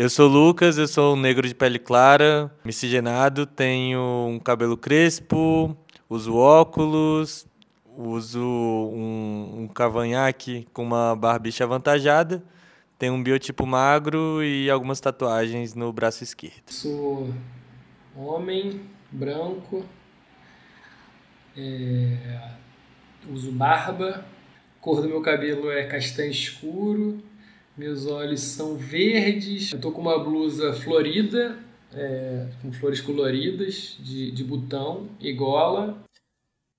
Eu sou o Lucas, eu sou um negro de pele clara, miscigenado, tenho um cabelo crespo, uso óculos, uso um cavanhaque com uma barbicha avantajada, tenho um biotipo magro e algumas tatuagens no braço esquerdo. Sou homem, branco, uso barba, cor do meu cabelo é castanho escuro, meus olhos são verdes, eu tô com uma blusa florida, com flores coloridas, de botão e gola.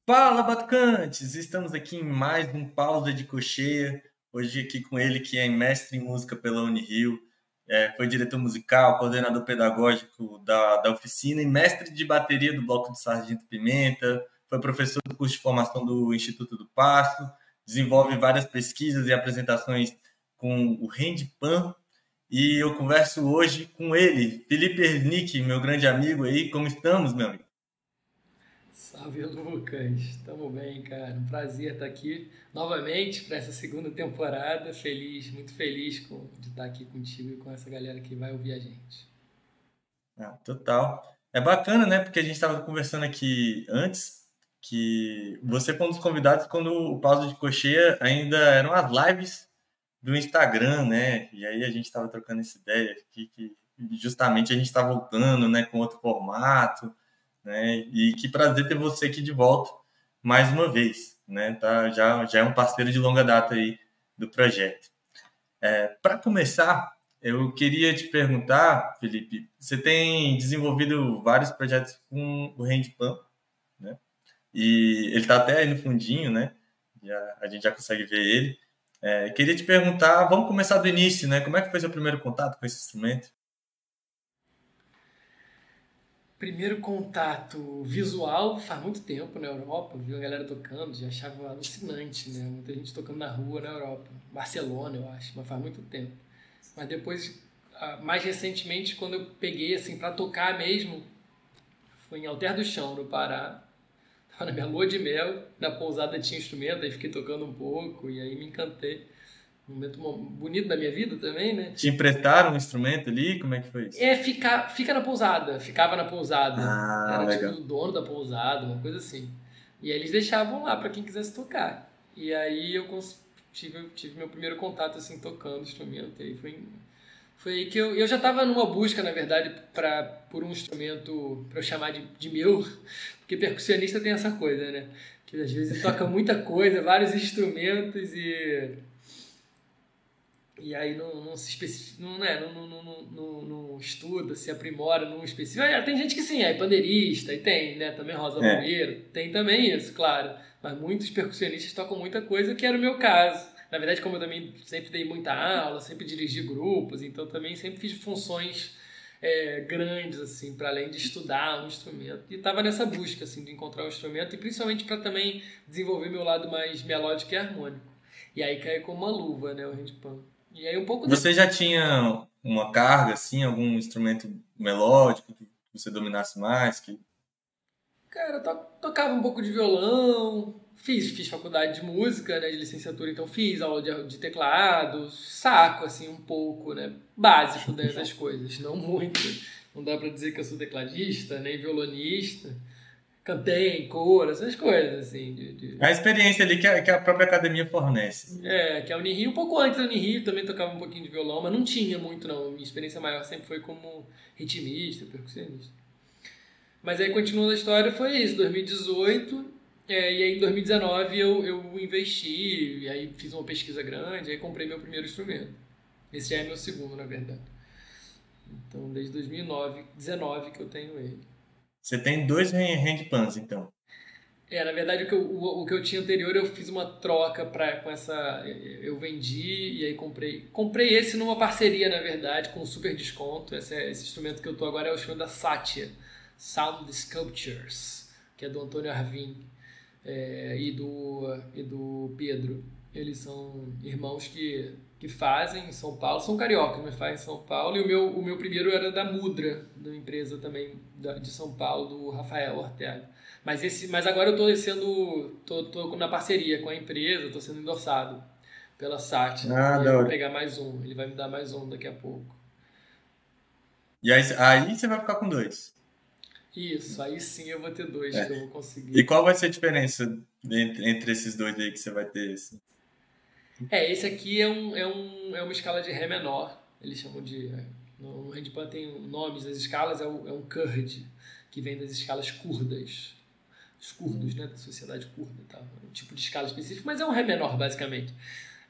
Fala, Batucantes! Estamos aqui em mais um Pausa de Cocheia. Hoje aqui com ele, que é mestre em música pela Unirio, foi diretor musical, coordenador pedagógico da oficina e mestre de bateria do Bloco do Sargento Pimenta, foi professor do curso de formação do Instituto do Pasto, desenvolve várias pesquisas e apresentações com o Handpan. E eu converso hoje com ele, Felipe Ernick, meu grande amigo aí. Como estamos, meu amigo? Salve, Lucas! Tamo bem, cara. Um prazer estar aqui novamente para essa segunda temporada. Feliz, muito feliz de estar aqui contigo e com essa galera que vai ouvir a gente. Ah, total. É bacana, né? Porque a gente estava conversando aqui antes que você foi um dos convidados quando o Pausa de Cocheia ainda eram as lives do Instagram, né? E aí a gente estava trocando essa ideia aqui que justamente a gente está voltando, né, com outro formato, né? E que prazer ter você aqui de volta mais uma vez, né? Tá, já é um parceiro de longa data aí do projeto. Para começar, eu queria te perguntar, Felipe, você tem desenvolvido vários projetos com o Handpan, né? E ele está até aí no fundinho, né? A gente já consegue ver ele. Queria te perguntar, vamos começar do início, né? Como é que foi seu primeiro contato com esse instrumento? Primeiro contato visual faz muito tempo na Europa, vi a galera tocando, já achava alucinante, né? Muita gente tocando na rua na Europa, Barcelona, eu acho, mas faz muito tempo. Mas depois, mais recentemente, quando eu peguei assim para tocar mesmo, foi em Alter do Chão, no Pará. Tava na minha lua de mel, na pousada tinha instrumento, aí fiquei tocando um pouco e aí me encantei. Um momento bonito da minha vida também, né? Te emprestaram um instrumento ali? Como é que foi isso? Fica na pousada, ficava na pousada. Ah, Era tipo legal. do dono da pousada, uma coisa assim. E aí eles deixavam lá para quem quisesse tocar. E aí tive meu primeiro contato assim tocando instrumento. E aí foi aí que eu já estava numa busca, na verdade, por um instrumento para eu chamar de meu, porque percussionista tem essa coisa, né? Que às vezes toca muita coisa, vários instrumentos e aí não se especifica, não estuda, se aprimora num específico. Tem gente que sim, é pandeirista, e tem, né? Também Rosa É, Moeiro, tem também isso, claro. Mas muitos percussionistas tocam muita coisa, que era o meu caso. Na verdade, como eu também sempre dei muita aula, sempre dirigi grupos, então também sempre fiz funções grandes, assim, para além de estudar um instrumento. E estava nessa busca, assim, de encontrar um instrumento, e principalmente para também desenvolver meu lado mais melódico e harmônico. E aí caiu como uma luva, né, o handpan. E aí um pouco você já tinha uma carga, assim, algum instrumento melódico que você dominasse mais? cara, eu tocava um pouco de violão, fiz faculdade de música, né, de licenciatura, então fiz aula de teclado, saco, assim, um pouco, né, básico das coisas, não muito. Não dá pra dizer que eu sou tecladista, nem violonista. Cantei em coro, essas coisas, assim, A experiência ali que a própria academia fornece, assim. que é a Unirio, um pouco antes da Unirio também tocava um pouquinho de violão, mas não tinha muito, não. Minha experiência maior sempre foi como ritmista, percussionista. Mas aí, continuando a história, foi isso, 2018, e aí em 2019 eu investi, e aí fiz uma pesquisa grande, aí comprei meu primeiro instrumento. Esse já é meu segundo, na verdade. Então, desde 2009, 19 que eu tenho ele. Você tem dois handpans, então. Na verdade, o que eu tinha anterior eu fiz uma troca com essa. Eu vendi e aí comprei. Comprei esse numa parceria, na verdade, com um super desconto. Esse instrumento que eu tô agora é o instrumento da Satya, Sound Sculptures, que é do Antônio Arvin e do Pedro. Eles são irmãos que fazem em São Paulo, são cariocas, mas fazem em São Paulo. E o meu primeiro era da Mudra, da empresa também de São Paulo, do Rafael Ortega. Mas agora eu tô na parceria com a empresa, estou sendo endossado pela Satya. Ah, E aí eu da vou hora. pegar mais um, ele vai me dar mais um daqui a pouco. E aí você vai ficar com dois. Isso, aí sim eu vou ter dois que eu vou E conseguir. qual vai ser a diferença entre esses dois aí que você vai ter? Assim? Esse aqui é uma escala de Ré menor. Eles chamam de. No handpan tem nomes das escalas, é um Kurd, que vem das escalas curdas. Os curdos, né? Da sociedade curda e tal. É um tipo de escala específica, mas é um Ré menor, basicamente.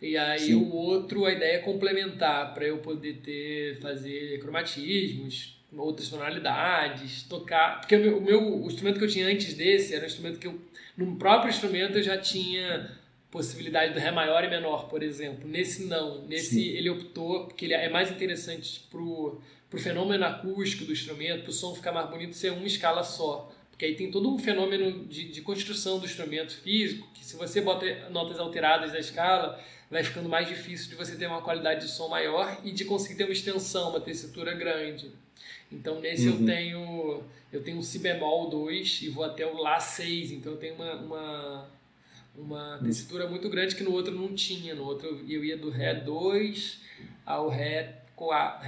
E aí o Sim, outro, a ideia é complementar, para eu poder fazer cromatismos, outras tonalidades, tocar. Porque o instrumento que eu tinha antes desse era um instrumento que eu. No próprio instrumento eu já tinha possibilidade do Ré maior e menor, por exemplo. Nesse não. Nesse sim. ele optou, porque ele é mais interessante pro fenômeno acústico do instrumento, pro som ficar mais bonito, ser uma escala só. Porque aí tem todo um fenômeno de construção do instrumento físico, que se você bota notas alteradas da escala, vai ficando mais difícil de você ter uma qualidade de som maior e de conseguir ter uma extensão, uma tessitura grande. Então nesse Uhum. eu tenho um si bemol 2 e vou até o lá 6, então eu tenho uma tessitura muito grande que no outro não tinha. No outro eu ia do Ré 2 ao Ré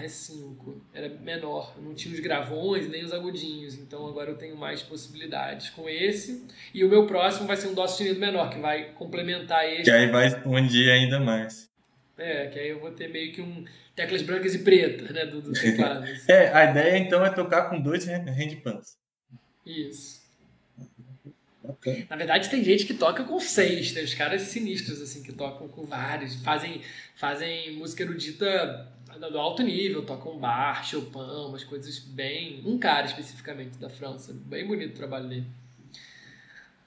5. Era menor, não tinha os gravões nem os agudinhos. Então agora eu tenho mais possibilidades com esse. E o meu próximo vai ser um Dó sustenido menor, que vai complementar Que esse. aí vai expandir ainda mais. Que aí eu vou ter meio que teclas brancas e pretas, né, do teclado. Assim. A ideia então é tocar com dois handpans. Isso. Bacana. Na verdade, tem gente que toca com seis, tem os caras sinistros, assim, que tocam com vários, fazem música erudita do alto nível, tocam Bach, Chopin, umas coisas bem. Um cara especificamente da França, bem bonito o trabalho dele.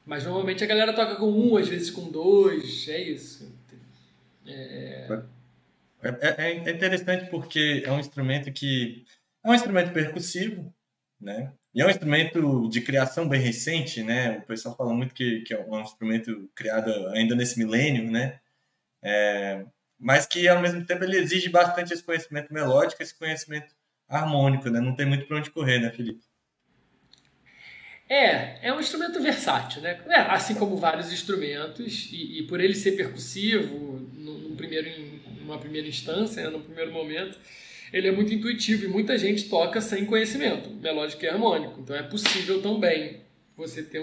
Mas normalmente a galera toca com um, às vezes com dois, é isso. É interessante porque é um instrumento que é um instrumento percussivo, né? E é um instrumento de criação bem recente, né? O pessoal fala muito que é um instrumento criado ainda nesse milênio, né? Mas que ao mesmo tempo ele exige bastante esse conhecimento melódico, esse conhecimento harmônico, né? Não tem muito para onde correr, né, Felipe? É um instrumento versátil, né? Assim como vários instrumentos, e por ele ser percussivo, numa primeira instância, né, num primeiro momento, ele é muito intuitivo e muita gente toca sem conhecimento melódico e harmônico. Então é possível também você ter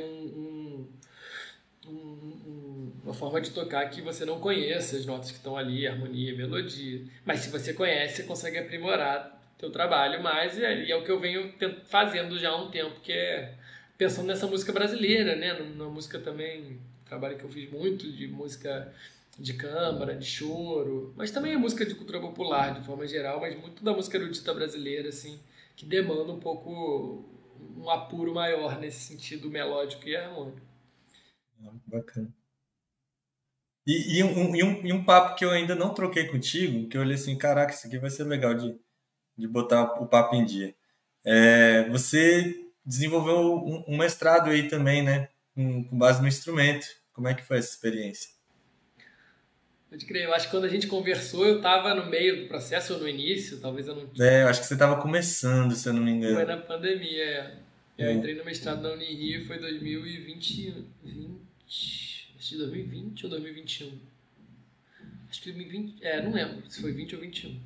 uma forma de tocar que você não conheça as notas que estão ali, harmonia, melodia. Mas se você conhece, você consegue aprimorar teu trabalho mais, e é o que eu venho fazendo já há um tempo, que é pensando nessa música brasileira, né? Na música também, trabalho que eu fiz muito de música de câmara, de choro, mas também a música de cultura popular de forma geral, mas muito da música erudita brasileira, assim, que demanda um pouco um apuro maior nesse sentido melódico e harmônico. Bacana. E um papo que eu ainda não troquei contigo, que eu olhei assim, caraca, isso aqui vai ser legal de botar o papo em dia. Você desenvolveu um mestrado aí também, né? Com base no instrumento. Como é que foi essa experiência? Pode crer, eu acho que quando a gente conversou, eu estava no meio do processo ou no início, talvez eu não. Eu acho que você estava começando, se eu não me Foi engano. na pandemia, é. Eu É. entrei no mestrado na Unirio, foi 2020, acho que 2020 ou 2021. Acho que 2020, não lembro se foi 20 ou 21.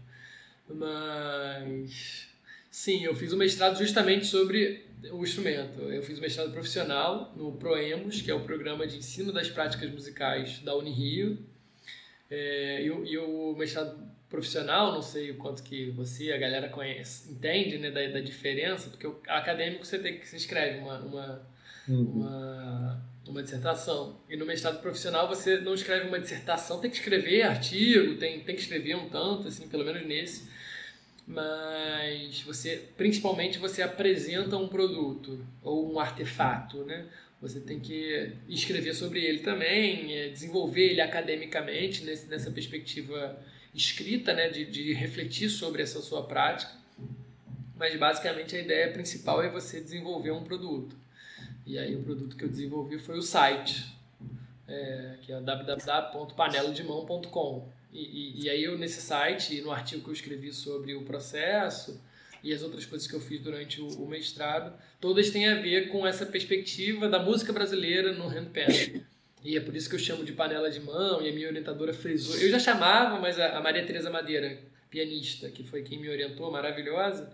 Mas, sim, eu fiz o mestrado justamente sobre o instrumento. Eu fiz o mestrado profissional no ProEmus, que é o programa de ensino das práticas musicais da Unirio. E o mestrado profissional, não sei o quanto que você, a galera conhece, entende, né, da diferença, porque o acadêmico você escreve Uhum. uma dissertação. E no mestrado profissional você não escreve uma dissertação, tem que escrever artigo, tem que escrever um tanto, assim, pelo menos nesse. Mas principalmente você apresenta um produto ou um artefato, né? Você tem que escrever sobre ele também, desenvolver ele academicamente nessa perspectiva escrita, né? De refletir sobre essa sua prática. Mas basicamente a ideia principal é você desenvolver um produto. E aí o produto que eu desenvolvi foi o site, que é www.panelademão.com. E aí eu nesse site e no artigo que eu escrevi sobre o processo e as outras coisas que eu fiz durante o mestrado, todas têm a ver com essa perspectiva da música brasileira no handpan. E é por isso que eu chamo de panela de mão, e a minha orientadora frisou. Eu já chamava, mas a Maria Tereza Madeira, pianista, que foi quem me orientou, maravilhosa,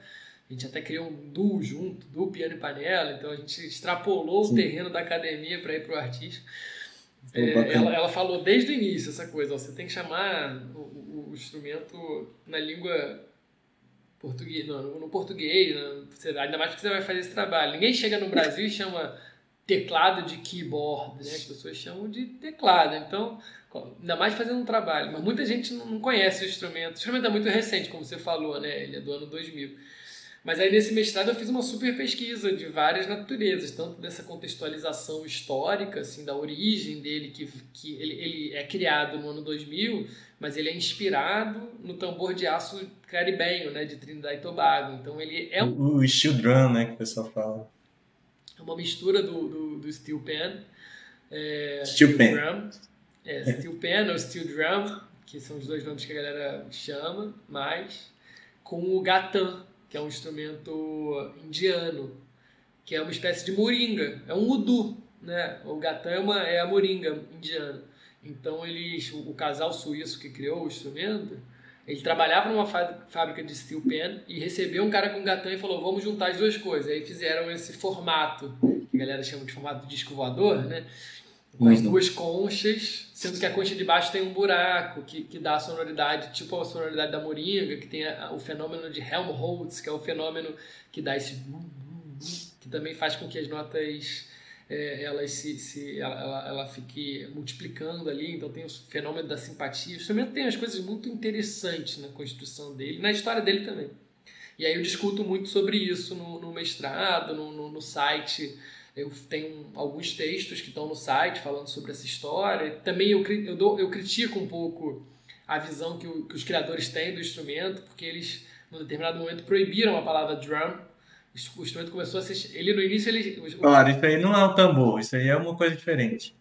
A gente até criou um duo junto, duo piano e panela, então a gente extrapolou o terreno da academia para ir para o artístico. Ela falou desde o início essa coisa, ó, você tem que chamar o instrumento na língua português, no português, ainda mais porque você vai fazer esse trabalho. Ninguém chega no Brasil e chama teclado de keyboard, né? As pessoas chamam de teclado, então, ainda mais fazendo um trabalho. Mas muita gente não conhece o instrumento. O instrumento é muito recente, como você falou, né? Ele é do ano 2000. Mas aí nesse mestrado eu fiz uma super pesquisa de várias naturezas, tanto dessa contextualização histórica, assim, da origem dele, que ele é criado no ano 2000, mas ele é inspirado no tambor de aço caribenho, né, de Trinidad e Tobago. Então ele é o steel drum, né, que o pessoal fala. É uma mistura do steel pan, steel pan. Drum, steel pan ou steel drum, que são os dois nomes que a galera chama, mais com o gatam, que é um instrumento indiano, que é uma espécie de moringa, é um udu, né? O gatam é a moringa indiana. Então o casal suíço que criou o instrumento, ele trabalhava numa fábrica de steel pan e recebeu um cara com gatam e falou, vamos juntar as duas coisas. Aí fizeram esse formato, que a galera chama de formato de disco voador, né? Com as duas conchas, sendo que a concha de baixo tem um buraco que dá a sonoridade, tipo a sonoridade da moringa, que tem o fenômeno de Helmholtz, que é o fenômeno que dá esse... que também faz com que as notas ela fique multiplicando ali, então tem o fenômeno da simpatia. O instrumento tem umas coisas muito interessantes na construção dele, na história dele também. E aí eu discuto muito sobre isso no mestrado, no site. Eu tenho alguns textos que estão no site falando sobre essa história. Também eu critico um pouco a visão que os criadores têm do instrumento, porque eles, num determinado momento, proibiram a palavra drum. O instrumento começou a ser... Ele, no início, Claro, isso aí não é um tambor, isso aí é uma coisa diferente.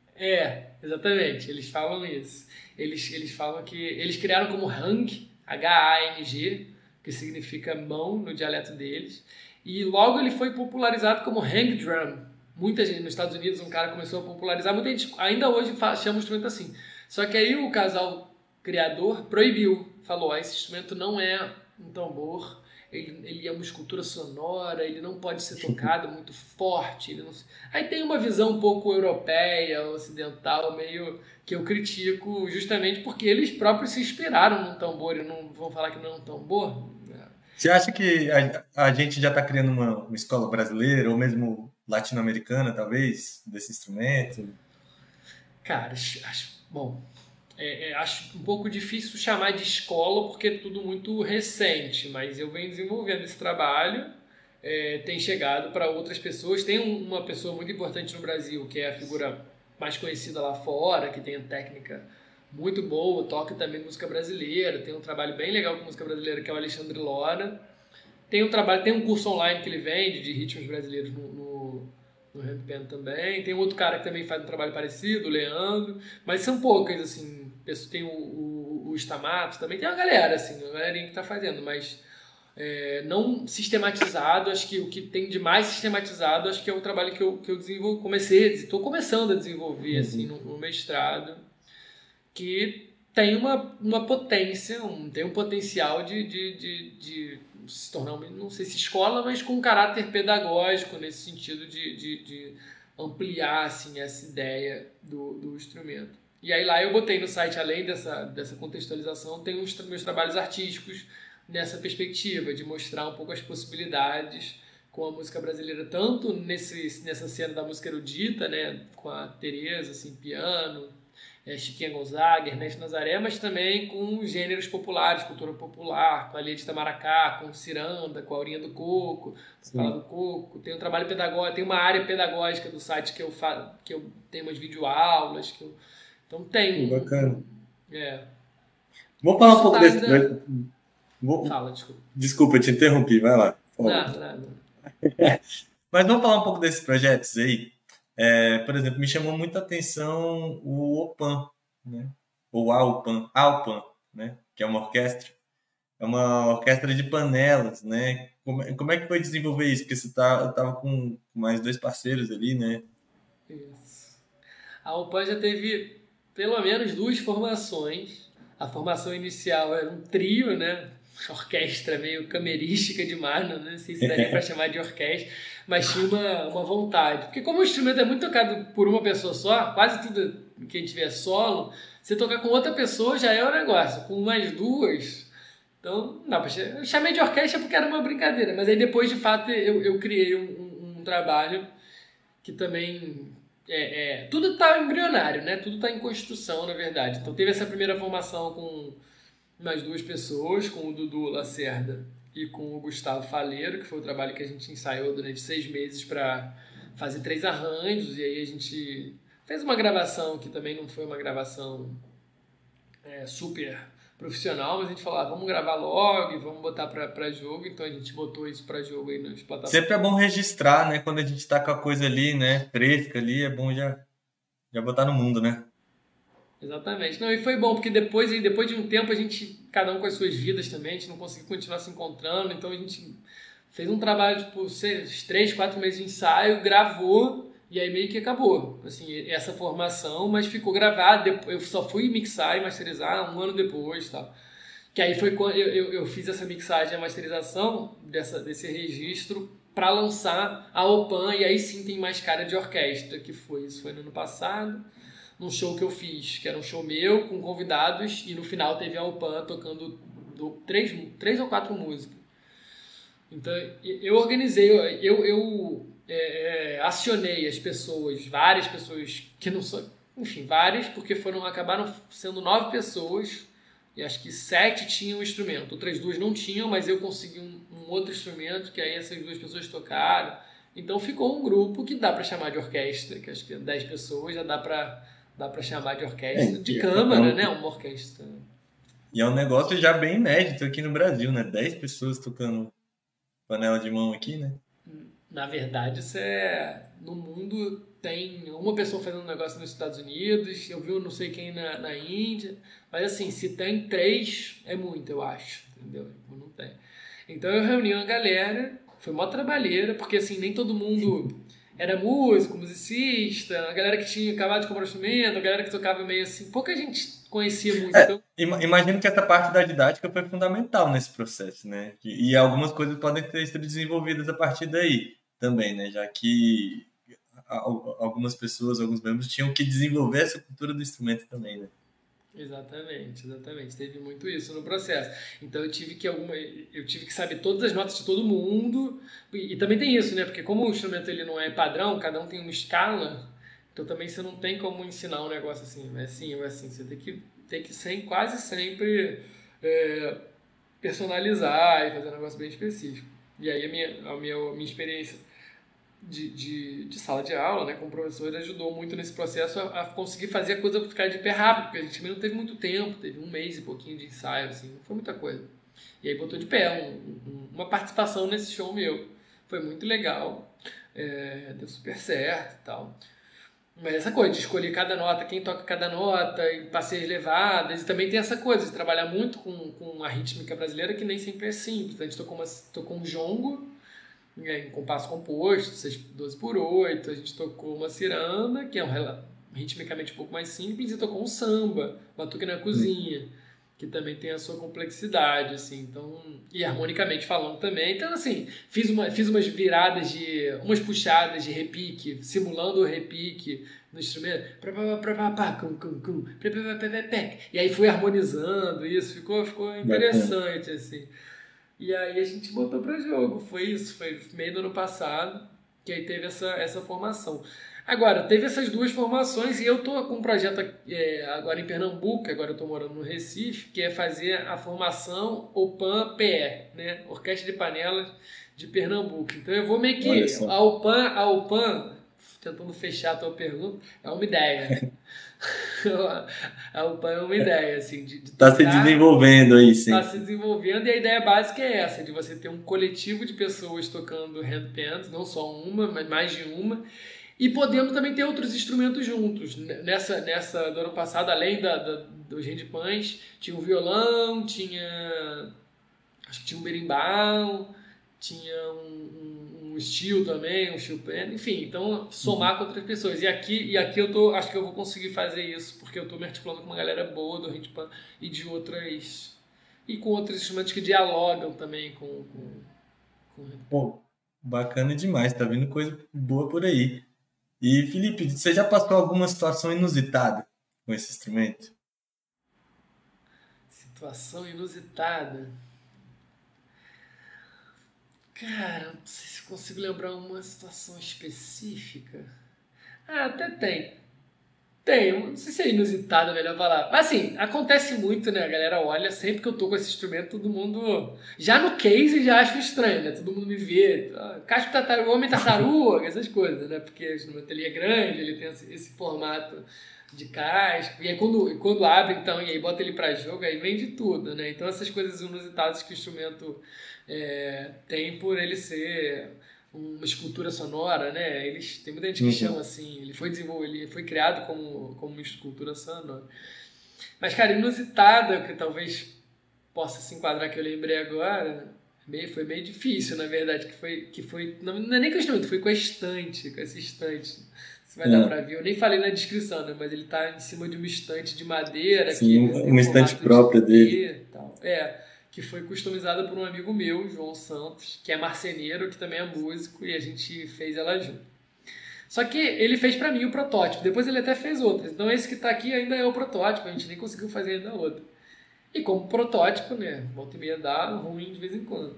Exatamente. Eles falam isso. Eles falam que... Eles criaram como hang, H-A-N-G, que significa mão no dialeto deles. E logo ele foi popularizado como hang drum. Muita gente, nos Estados Unidos, um cara começou a popularizar, muita gente ainda hoje chama o instrumento assim. Só que aí o casal criador proibiu, falou, esse instrumento não é um tambor, ele é uma escultura sonora, ele não pode ser tocado muito forte. Aí tem uma visão um pouco europeia, ocidental, meio que eu critico, justamente porque eles próprios se inspiraram num tambor e não vão falar que não é um tambor. Você acha que a gente já está criando uma escola brasileira, ou mesmo latino-americana, talvez, desse instrumento? Cara, acho um pouco difícil chamar de escola porque é tudo muito recente, mas eu venho desenvolvendo esse trabalho, tem chegado para outras pessoas. Tem uma pessoa muito importante no Brasil, que é a figura mais conhecida lá fora, que tem a técnica muito boa, toca também música brasileira, tem um trabalho bem legal com música brasileira, que é o Alexandre Lora. Tem um curso online que ele vende de ritmos brasileiros no Handpan também. Tem outro cara que também faz um trabalho parecido, o Leandro, mas são poucas, assim. Tem o Stamato também, tem uma galera, assim, uma galerinha que tá fazendo, mas não sistematizado. Acho que o que tem de mais sistematizado, acho que é o trabalho que eu desenvolvo, estou começando a desenvolver, assim, no mestrado, que tem uma potência, tem um potencial de se tornar, não sei se escola, mas com um caráter pedagógico, nesse sentido de ampliar, assim, essa ideia do instrumento. E aí lá eu botei no site, além dessa contextualização, tem meus trabalhos artísticos nessa perspectiva, de mostrar um pouco as possibilidades com a música brasileira, tanto nessa cena da música erudita, né, com a Tereza, assim, piano, Chiquinha Gonzaga, Ernesto Nazaré, mas também com gêneros populares, cultura popular, com a Lia de Itamaracá, com o Ciranda, com a Aurinha do Coco, Fala do Coco. Tem um trabalho pedagógico, tem uma área pedagógica do site que eu tenho umas videoaulas, então tem. Bacana. Vamos falar um pouco desse... Fala, desculpa. Desculpa, eu te interrompi, vai lá. Nada. Mas vamos falar um pouco desses projetos aí. Por exemplo, me chamou muita atenção o OPAN, né? Ou Alpan, né? Que é uma orquestra. É uma orquestra de panelas, né? Como é que foi desenvolver isso? Porque você estava com mais 2 parceiros ali, né? Isso. A OPAN já teve pelo menos 2 formações. A formação inicial era um trio, né? orquestra meio camerística demais, não sei se daria para chamar de orquestra, mas tinha uma vontade. Porque como o instrumento é muito tocado por uma pessoa só, quase tudo que a gente vê é solo, você tocar com outra pessoa já é um negócio, com mais duas... Então, não, eu chamei de orquestra porque era uma brincadeira, mas aí depois, de fato, eu criei um trabalho que também... tudo está embrionário, né? Tudo está em construção, na verdade. Então, teve essa primeira formação com mais duas pessoas, com o Dudu Lacerda e com o Gustavo Faleiro, que foi o trabalho que a gente ensaiou durante 6 meses para fazer 3 arranjos, e aí a gente fez uma gravação que também não foi uma gravação super profissional, mas a gente falou, vamos gravar logo e vamos botar pra jogo, então a gente botou isso pra jogo aí nas plataformas. Sempre é bom registrar, né? Quando a gente tá com a coisa ali, né? Fresca ali, é bom já botar no mundo, né? Exatamente. Não, e foi bom, porque depois de um tempo, cada um com as suas vidas também, a gente não conseguiu continuar se encontrando, então a gente fez um trabalho, tipo, 3, 4 meses de ensaio, gravou, e aí meio que acabou, assim, essa formação, mas ficou gravado, eu só fui mixar e masterizar 1 ano depois, tal. Que aí foi quando eu fiz essa mixagem e a masterização desse registro para lançar a Opan, e aí sim tem mais cara de orquestra, isso foi no ano passado, num show que eu fiz, que era um show meu, com convidados, e no final teve a Opan tocando 3 ou 4 músicas. Então, eu organizei, eu acionei as pessoas, várias pessoas que não são, enfim, várias, porque acabaram sendo 9 pessoas, e acho que 7 tinham instrumento, outras 2 não tinham, mas eu consegui um outro instrumento, que aí essas 2 pessoas tocaram. Então ficou um grupo que dá para chamar de orquestra, que acho que 10 pessoas já dá para chamar de orquestra, de câmara, né? Uma orquestra. E é um negócio já bem inédito aqui no Brasil, né? 10 pessoas tocando panela de mão aqui, né? Na verdade, no mundo tem uma pessoa fazendo um negócio nos Estados Unidos, eu vi não sei quem na Índia, mas assim, se tem 3, é muito, eu acho, entendeu? Não tem. Então eu reuni uma galera, foi uma trabalheira, porque assim, nem todo mundo era músico, musicista, a galera que tinha acabado de comprar instrumento, a galera que tocava meio assim, pouca gente conhecia muito. Então... Imagino que essa parte da didática foi fundamental nesse processo, né? E algumas coisas podem ter sido desenvolvidas a partir daí também, né? Já que algumas pessoas, alguns membros tinham que desenvolver essa cultura do instrumento também, né? Exatamente. Teve muito isso no processo. Então eu tive que saber todas as notas de todo mundo. E também tem isso, né? Porque como o instrumento ele não é padrão, cada um tem uma escala, então também você não tem como ensinar um negócio assim, é assim ou é assim. Você tem que quase sempre personalizar e fazer um negócio bem específico. E aí a minha experiência de sala de aula, né, como professor, ajudou muito nesse processo a conseguir fazer a coisa ficar de pé rápido, porque a gente também não teve muito tempo, teve 1 mês e pouquinho de ensaio, assim, não foi muita coisa. E aí botou de pé uma participação nesse show meu. Foi muito legal, deu super certo e tal. Mas essa coisa de escolher cada nota, quem toca cada nota, e passeios levadas, e também tem essa coisa de trabalhar muito com a rítmica brasileira, que nem sempre é simples. A gente tocou um jongo, em compasso composto, 12/8, a gente tocou uma ciranda, que é ritmicamente um pouco mais simples, e tocou um samba, batuque na cozinha, que também tem a sua complexidade, assim, então, e harmonicamente falando também. Então, assim, fiz umas viradas umas puxadas de repique, simulando o repique no instrumento, e aí fui harmonizando isso, ficou interessante, assim. E aí a gente botou para jogo, foi isso, foi meio do ano passado, que aí teve essa formação. Agora, teve essas 2 formações e eu tô com um projeto agora em Pernambuco, agora eu tô morando no Recife, que é fazer a formação OPAN-PE, né? Orquestra de Panelas de Pernambuco. Então eu vou meio que... A OPAN, tentando fechar a tua pergunta, é uma ideia, né? A UPAN é uma ideia, assim, de tá se desenvolvendo aí, sim. Está se desenvolvendo, e a ideia básica é essa, de você ter um coletivo de pessoas tocando handpans, não só uma, mas mais de uma, e podendo também ter outros instrumentos juntos. Nessa do ano passado, além dos handpans, tinha um violão, acho que tinha um berimbau, tinha um steel também, um steel pen, enfim, então somar com outras pessoas. E aqui acho que eu vou conseguir fazer isso, porque eu estou me articulando com uma galera boa do handpan e de outras e com outros instrumentos que dialogam também com... Pô, bacana demais, tá vindo coisa boa por aí. E, Felipe, você já passou alguma situação inusitada com esse instrumento? Situação inusitada. Cara, não sei se consigo lembrar uma situação específica. Ah, até tem. Tem, não sei se é inusitada, é melhor falar. Mas assim, acontece muito, né? A galera olha, sempre que eu tô com esse instrumento, todo mundo. Já no case já acha estranho, né? Todo mundo me vê. Casco tartaruga, homem tartaruga, essas coisas, né? Porque o instrumento ele é grande, ele tem esse formato de casco. E aí quando abre, então, e aí bota ele pra jogo, aí vem de tudo, né? Então essas coisas inusitadas que o instrumento tem por ele ser uma escultura sonora, né? Tem muita gente que chama assim, ele foi desenvolvido, ele foi criado como uma escultura sonora. Mas, cara, inusitada, que talvez possa se enquadrar que eu lembrei agora, foi meio difícil, na verdade, não é nem com o instrumento, foi com essa estante. Você vai dar pra ver, eu nem falei na descrição, né? Mas ele tá em cima de uma estante de madeira. Sim, que uma estante própria dele. E tal. Que foi customizada por um amigo meu, João Santos, que é marceneiro, que também é músico, e a gente fez ela junto. Só que ele fez pra mim o protótipo, depois ele até fez outras. Então esse que tá aqui ainda é o protótipo, a gente nem conseguiu fazer ainda outro. E como protótipo, né, volta e meia dá ruim de vez em quando.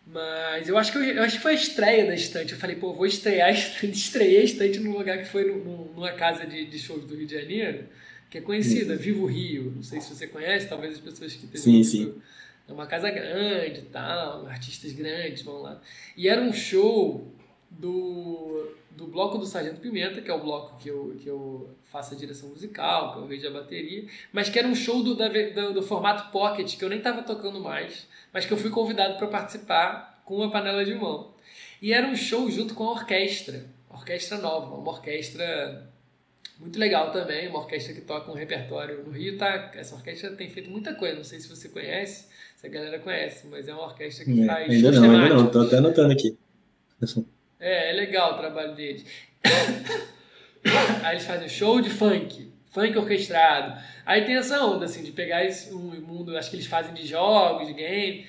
Mas eu acho que foi a estreia da estante. Eu falei, pô, vou estrear a estante. Estreiei a estante num lugar que foi numa casa de shows do Rio de Janeiro, que é conhecida, Vivo Rio. Não sei se você conhece, talvez as pessoas que estejam sim. É uma casa grande e tal, artistas grandes vão lá. E era um show do bloco do Sargento Pimenta, que é o bloco que eu faço a direção musical, que eu vejo a bateria, mas que era um show do formato pocket, que eu nem estava tocando mais, mas que eu fui convidado para participar com uma panela de mão. E era um show junto com a orquestra nova, uma orquestra muito legal também, uma orquestra que toca um repertório no Rio. Essa orquestra tem feito muita coisa, não sei se você conhece, se a galera conhece, mas é uma orquestra que faz shows temáticos. Ainda não, tô até anotando aqui. É legal o trabalho deles. Aí eles fazem show de funk orquestrado. Aí tem essa onda, assim, de pegar um mundo, acho que eles fazem de jogos, de game.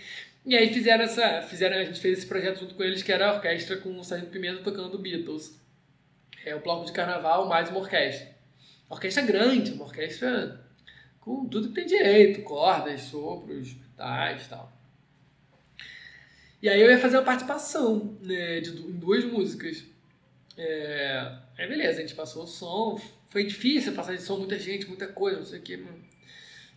E aí a gente fez esse projeto junto com eles, que era a orquestra com o Sargento Pimenta tocando Beatles. É o bloco de carnaval mais uma orquestra. Uma orquestra grande, uma orquestra com tudo que tem direito, cordas, sopros, metais e tal. E aí eu ia fazer uma participação, né, em 2 músicas. Aí beleza, a gente passou o som, foi difícil passar de som, muita gente, muita coisa, não sei o que.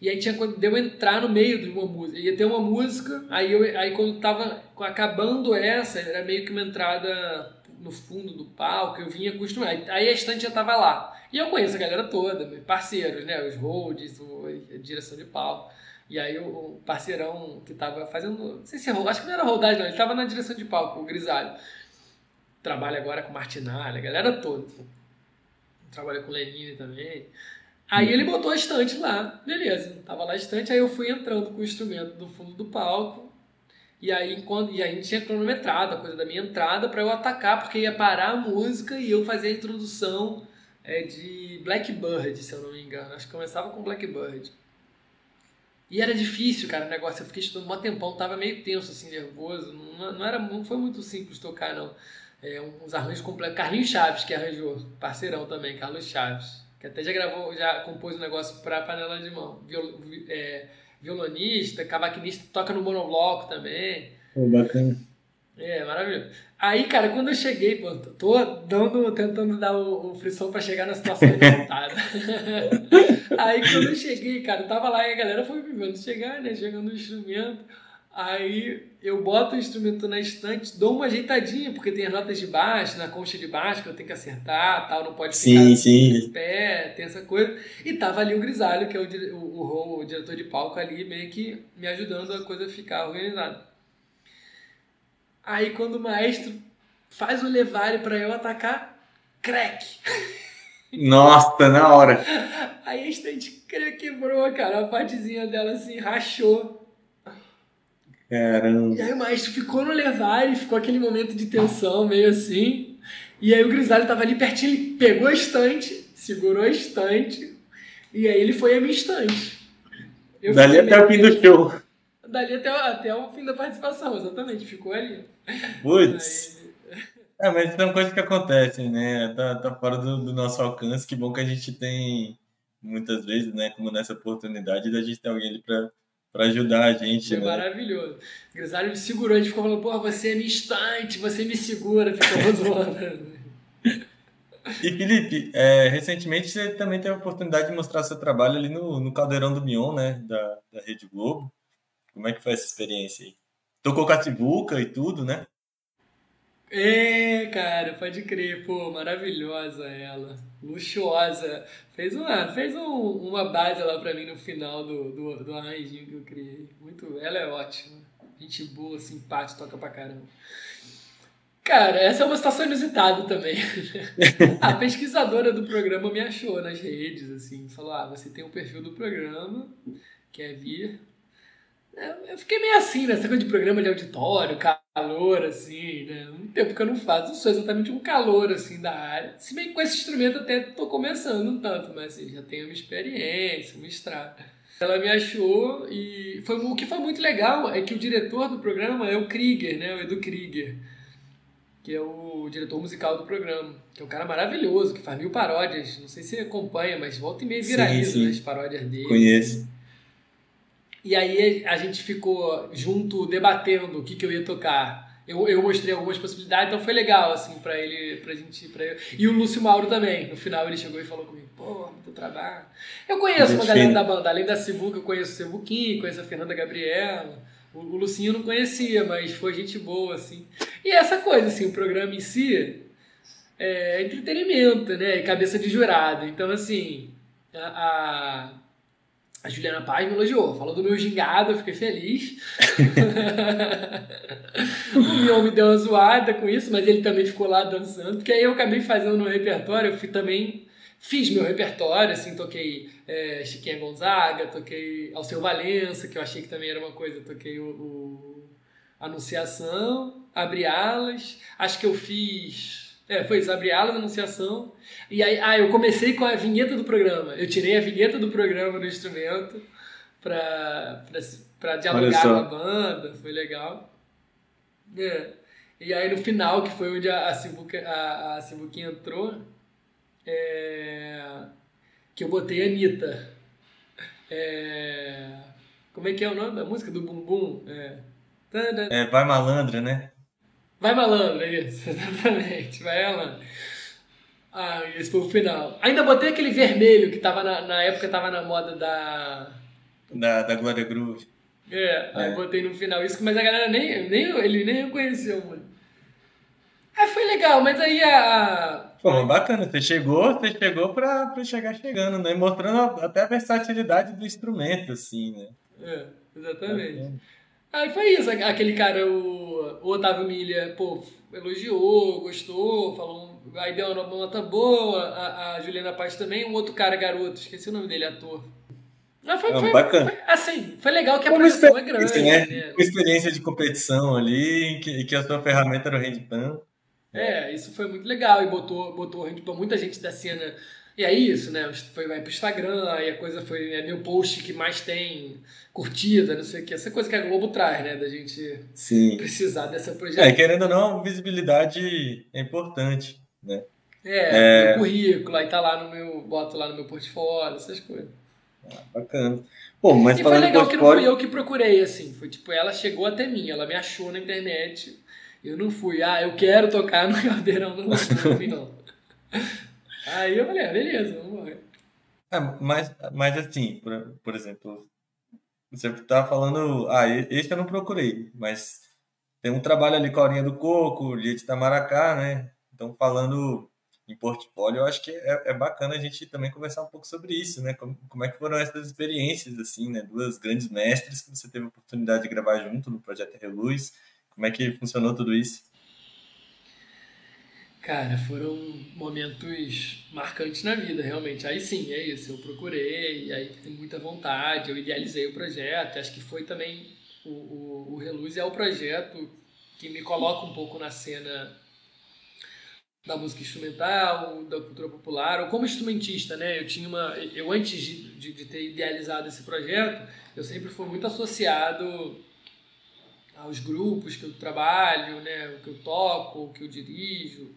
E aí deu entrar no meio de uma música. Ia ter uma música, aí quando tava acabando essa, era meio que uma entrada no fundo do palco, eu vinha acostumar. Aí a estante já tava lá. E eu conheço a galera toda, meus parceiros, né? Os holds, a direção de palco. E aí o parceirão que tava fazendo, não sei se acho que não era rodagem não, ele tava na direção de palco, o Grisalho. Trabalha agora com Martinalha, a galera toda. Trabalha com Lenine também. Aí ele botou a estante lá, beleza. Tava lá a estante, aí eu fui entrando com o instrumento do fundo do palco. E aí a gente tinha cronometrado a coisa da minha entrada para eu atacar, porque ia parar a música e eu fazer a introdução de Blackbird, se eu não me engano. Acho que começava com Blackbird. E era difícil, cara, o negócio. Eu fiquei estudando um tempão, tava meio tenso, assim, nervoso. Não foi muito simples tocar, não. Uns arranjos completos. Carlinhos Chaves, que arranjou, parceirão também, Carlos Chaves. Que até já compôs um negócio pra panela de mão. Violonista, cavaquinista, toca no monobloco também. Bacana. Maravilhoso. Aí, cara, quando eu cheguei, pô, tentando dar o frisson pra chegar na situação inusitada. Aí, quando eu cheguei, cara, eu tava lá e a galera foi me vendo chegar, né, chegando no instrumento. Aí, eu boto o instrumento na estante, dou uma ajeitadinha, porque tem as notas de baixo, na concha de baixo, que eu tenho que acertar, tal, não pode ficar em pé, tem essa coisa. E tava ali o Grisalho, que é o diretor de palco ali, meio que me ajudando a coisa ficar organizada. Aí quando o maestro faz o levare pra eu atacar, crack! Nossa, na hora! Aí a estante quebrou, cara, a partezinha dela assim, rachou. Caramba! E aí o maestro ficou no levare, ficou aquele momento de tensão, meio assim. E aí o Grisalho tava ali pertinho, ele pegou a estante, segurou a estante, e aí ele foi a minha estante. Eu Dali fiquei até o fim do show. dali até o fim da participação, exatamente, ficou ali. Putz. Aí, Mas são coisas que acontecem, né? Tá fora do nosso alcance. Que bom que a gente tem, muitas vezes, né? Como nessa oportunidade, da gente ter alguém ali pra ajudar a gente, foi né? maravilhoso. O Grisalho me segurou, a gente ficou falando, pô, você é minha estante, você me segura, ficou zoando. E Felipe, recentemente você também teve a oportunidade de mostrar seu trabalho ali no Caldeirão do Mion, né? Da Rede Globo. Como é que foi essa experiência aí? Tocou catibuca e tudo, né? É, cara, pode crer, pô, maravilhosa ela, luxuosa. Uma base lá pra mim no final do arranjinho que eu criei. Muito, ela é ótima. Gente boa, simpática, toca pra caramba. Cara, essa é uma situação inusitada também. A pesquisadora do programa me achou nas redes, assim, falou: ah, você tem um perfil do programa, quer vir? Eu fiquei meio assim, nessa coisa de programa de auditório, calor, assim, né? Muito tempo que eu não faço, não sou exatamente um calor, assim, da área. Se bem que com esse instrumento até tô começando um tanto, mas assim, já tenho uma experiência, uma estrada. Ela me achou e o que foi muito legal é que o diretor do programa é o Krieger, né? O Edu Krieger, que é o diretor musical do programa, que é um cara maravilhoso, que faz mil paródias. Não sei se você acompanha, mas volta e meia Sim, viraliza, né, as sim, paródias dele, assim. conheço. E aí a gente ficou junto debatendo o que eu ia tocar. Eu mostrei algumas possibilidades, então foi legal, assim, pra ele, pra gente, pra eu. E o Lúcio Mauro também. No final ele chegou e falou comigo, pô, muito trabalho. Eu conheço uma Gente galera fina. da banda, além da Sivuca, eu conheço o Sebuquinho, conheço a Fernanda Gabriela. O Lucinho eu não conhecia, mas foi gente boa, assim. E essa coisa, assim, o programa em si é entretenimento, né? E cabeça de jurado. Então, assim, a Juliana Paz me elogiou, falou do meu gingado, eu fiquei feliz. O Mion me deu uma zoada com isso, mas ele também ficou lá dançando, porque aí eu acabei fazendo no repertório, fiz meu repertório, assim, toquei Chiquinha Gonzaga, toquei Alceu Valença, que eu achei que também era uma coisa, toquei o Anunciação, Abre Alas, acho que eu fiz... foi isso, Abre Alas, Anunciação. E aí, eu comecei com a vinheta do programa. Eu tirei a vinheta do programa no instrumento pra Olha dialogar com a só. banda, foi legal. É. E aí no final, que foi onde a Sivuquinha entrou, é, que eu botei a Anitta. É, como é que é o nome da música? Do Bumbum? Vai malandra, né? Vai malandro, é isso, exatamente, vai malandro. Ah, esse foi o final. Ainda botei aquele vermelho que tava na época tava na moda da. Da Glória Groove. Aí É. botei no final isso, mas a galera ele nem reconheceu, mano. Aí foi legal, mas aí Pô, mas bacana, você chegou pra chegar chegando, né? Mostrando até a versatilidade do instrumento, assim, né? exatamente. Bacana. Aí foi isso, aquele cara, o Otávio Milha, pô, elogiou, gostou, falou, aí deu uma nota boa, a Juliana Paz também, um outro cara, garoto, esqueci o nome dele, ator. Mas Bacana. assim, foi legal que a Foi uma projeção é experiência, grande, né? né? Uma experiência de competição ali, em que a sua ferramenta era o handpan. Isso foi muito legal e botou muita gente da cena. E é isso, né? Vai pro Instagram, aí a coisa foi meu post que mais tem curtida, não sei o que. Essa coisa que a Globo traz, né? Da gente Sim. precisar dessa projeção. Querendo ou não, visibilidade é importante, né? Meu currículo, aí tá lá boto lá no meu portfólio, essas coisas. Bacana. Pô, mas E foi falando em legal que não fui portfólio, eu que procurei, assim. Foi tipo, ela chegou até mim, ela me achou na internet. Eu não fui, eu quero tocar no Caldeirão do Mion. Aí eu falei, beleza, vamos embora. mas assim, por exemplo, você tá falando, esse eu não procurei, mas tem um trabalho ali com a Aurinha do Coco, Lia de Itamaracá, né? Então, falando em portfólio, eu acho que é bacana a gente também conversar um pouco sobre isso, né? Como é que foram essas experiências, assim, né? Duas grandes mestres que você teve a oportunidade de gravar junto no Projeto Reluz. Como é que funcionou tudo isso? Cara, foram momentos marcantes na vida, realmente. Aí sim, é isso. Eu procurei, aí tenho muita vontade, eu idealizei o projeto. Acho que foi também o Reluz é o projeto que me coloca um pouco na cena da música instrumental, da cultura popular, ou como instrumentista, né? Eu antes de ter idealizado esse projeto, eu sempre fui muito associado aos grupos que eu trabalho, né? O que eu toco, o que eu dirijo,